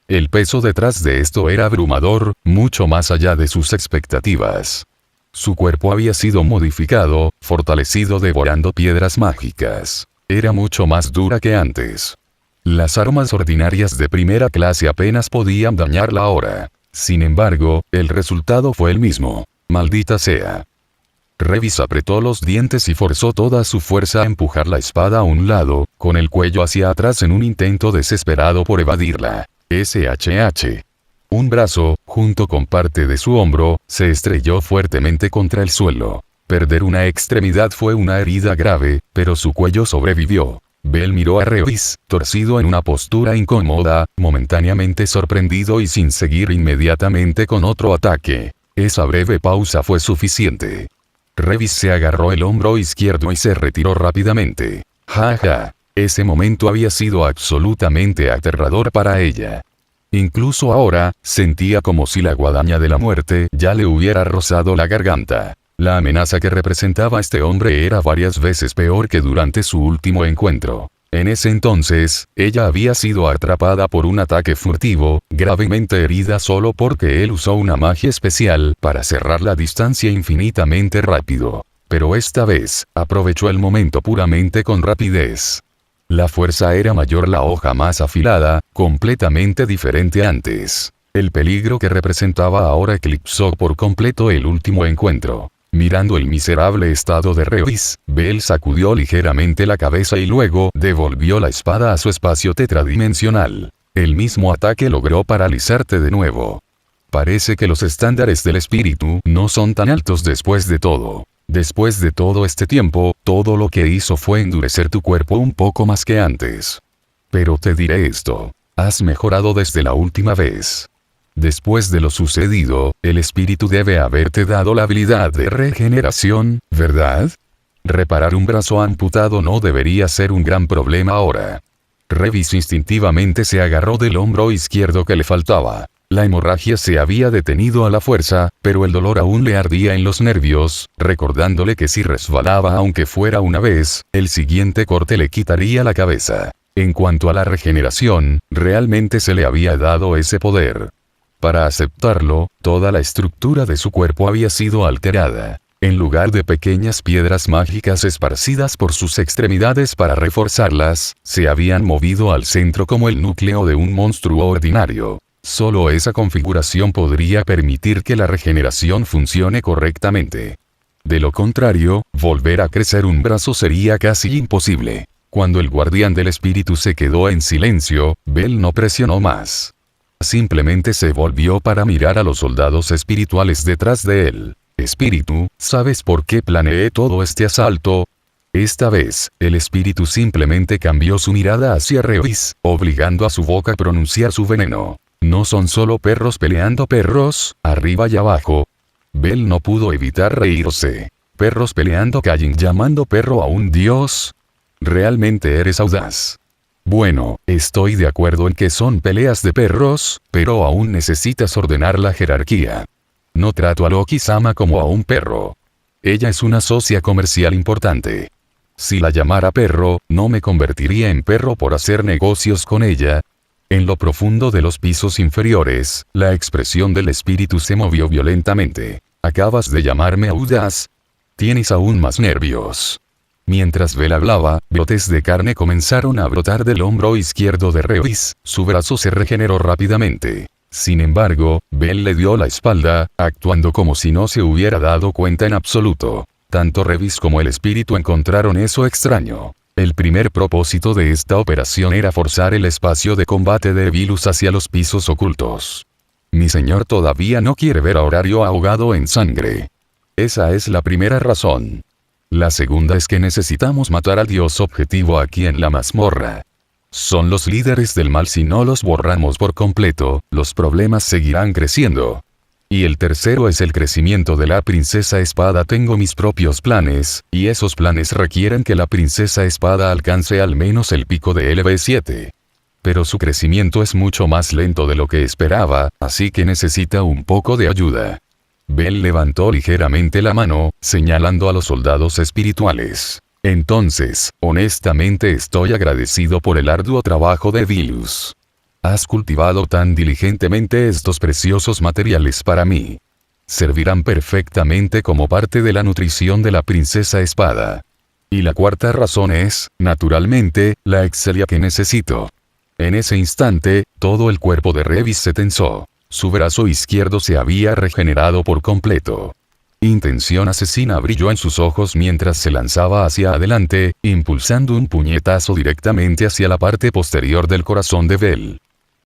El peso detrás de esto era abrumador, mucho más allá de sus expectativas. Su cuerpo había sido modificado, fortalecido devorando piedras mágicas. Era mucho más dura que antes. Las armas ordinarias de primera clase apenas podían dañarla ahora. Sin embargo, el resultado fue el mismo. Maldita sea. Revis apretó los dientes y forzó toda su fuerza a empujar la espada a un lado, con el cuello hacia atrás en un intento desesperado por evadirla. SHH. Un brazo, junto con parte de su hombro, se estrelló fuertemente contra el suelo. Perder una extremidad fue una herida grave, pero su cuello sobrevivió. Bel miró a Revis, torcido en una postura incómoda, momentáneamente sorprendido y sin seguir inmediatamente con otro ataque. Esa breve pausa fue suficiente. Revis se agarró el hombro izquierdo y se retiró rápidamente. Ja. Ese momento había sido absolutamente aterrador para ella. Incluso ahora, sentía como si la guadaña de la muerte ya le hubiera rozado la garganta. La amenaza que representaba este hombre era varias veces peor que durante su último encuentro. En ese entonces, ella había sido atrapada por un ataque furtivo, gravemente herida solo porque él usó una magia especial para cerrar la distancia infinitamente rápido. Pero esta vez, aprovechó el momento puramente con rapidez. La fuerza era mayor, la hoja más afilada, completamente diferente antes. El peligro que representaba ahora eclipsó por completo el último encuentro. Mirando el miserable estado de Revis, Bel sacudió ligeramente la cabeza y luego devolvió la espada a su espacio tetradimensional. El mismo ataque logró paralizarte de nuevo. Parece que los estándares del espíritu no son tan altos después de todo. Después de todo este tiempo, todo lo que hizo fue endurecer tu cuerpo un poco más que antes. Pero te diré esto. Has mejorado desde la última vez. Después de lo sucedido, el espíritu debe haberte dado la habilidad de regeneración, ¿verdad? Reparar un brazo amputado no debería ser un gran problema ahora. Revis instintivamente se agarró del hombro izquierdo que le faltaba. La hemorragia se había detenido a la fuerza, pero el dolor aún le ardía en los nervios, recordándole que si resbalaba aunque fuera una vez, el siguiente corte le quitaría la cabeza. En cuanto a la regeneración, realmente se le había dado ese poder. Para aceptarlo, toda la estructura de su cuerpo había sido alterada. En lugar de pequeñas piedras mágicas esparcidas por sus extremidades para reforzarlas, se habían movido al centro como el núcleo de un monstruo ordinario. Solo esa configuración podría permitir que la regeneración funcione correctamente. De lo contrario, volver a crecer un brazo sería casi imposible. Cuando el guardián del espíritu se quedó en silencio, Bell no presionó más. Simplemente se volvió para mirar a los soldados espirituales detrás de él. Espíritu, ¿sabes por qué planeé todo este asalto? Esta vez, el espíritu simplemente cambió su mirada hacia Revis, obligando a su boca a pronunciar su veneno. No son solo perros peleando perros, arriba y abajo. Bell no pudo evitar reírse. Perros peleando Cayin llamando perro a un dios. Realmente eres audaz. Bueno, estoy de acuerdo en que son peleas de perros, pero aún necesitas ordenar la jerarquía. No trato a Loki-sama como a un perro. Ella es una socia comercial importante. Si la llamara perro, no me convertiría en perro por hacer negocios con ella. En lo profundo de los pisos inferiores, la expresión del espíritu se movió violentamente. ¿Acabas de llamarme audaz? Tienes aún más nervios. Mientras Bell hablaba, brotes de carne comenzaron a brotar del hombro izquierdo de Revis, su brazo se regeneró rápidamente. Sin embargo, Bell le dio la espalda, actuando como si no se hubiera dado cuenta en absoluto. Tanto Revis como el espíritu encontraron eso extraño. El primer propósito de esta operación era forzar el espacio de combate de Evilus hacia los pisos ocultos. Mi señor todavía no quiere ver a Horario ahogado en sangre. Esa es la primera razón. La segunda es que necesitamos matar al dios objetivo aquí en la mazmorra. Son los líderes del mal. Si no los borramos por completo, los problemas seguirán creciendo. Y el tercero es el crecimiento de la princesa espada. Tengo mis propios planes, y esos planes requieren que la princesa espada alcance al menos el pico de LV7. Pero su crecimiento es mucho más lento de lo que esperaba, así que necesita un poco de ayuda. Bell levantó ligeramente la mano, señalando a los soldados espirituales. Entonces, honestamente estoy agradecido por el arduo trabajo de Evilus. Has cultivado tan diligentemente estos preciosos materiales para mí. Servirán perfectamente como parte de la nutrición de la princesa espada. Y la cuarta razón es, naturalmente, la excelia que necesito. En ese instante, todo el cuerpo de Revis se tensó. Su brazo izquierdo se había regenerado por completo. Intención asesina brilló en sus ojos mientras se lanzaba hacia adelante, impulsando un puñetazo directamente hacia la parte posterior del corazón de Bell.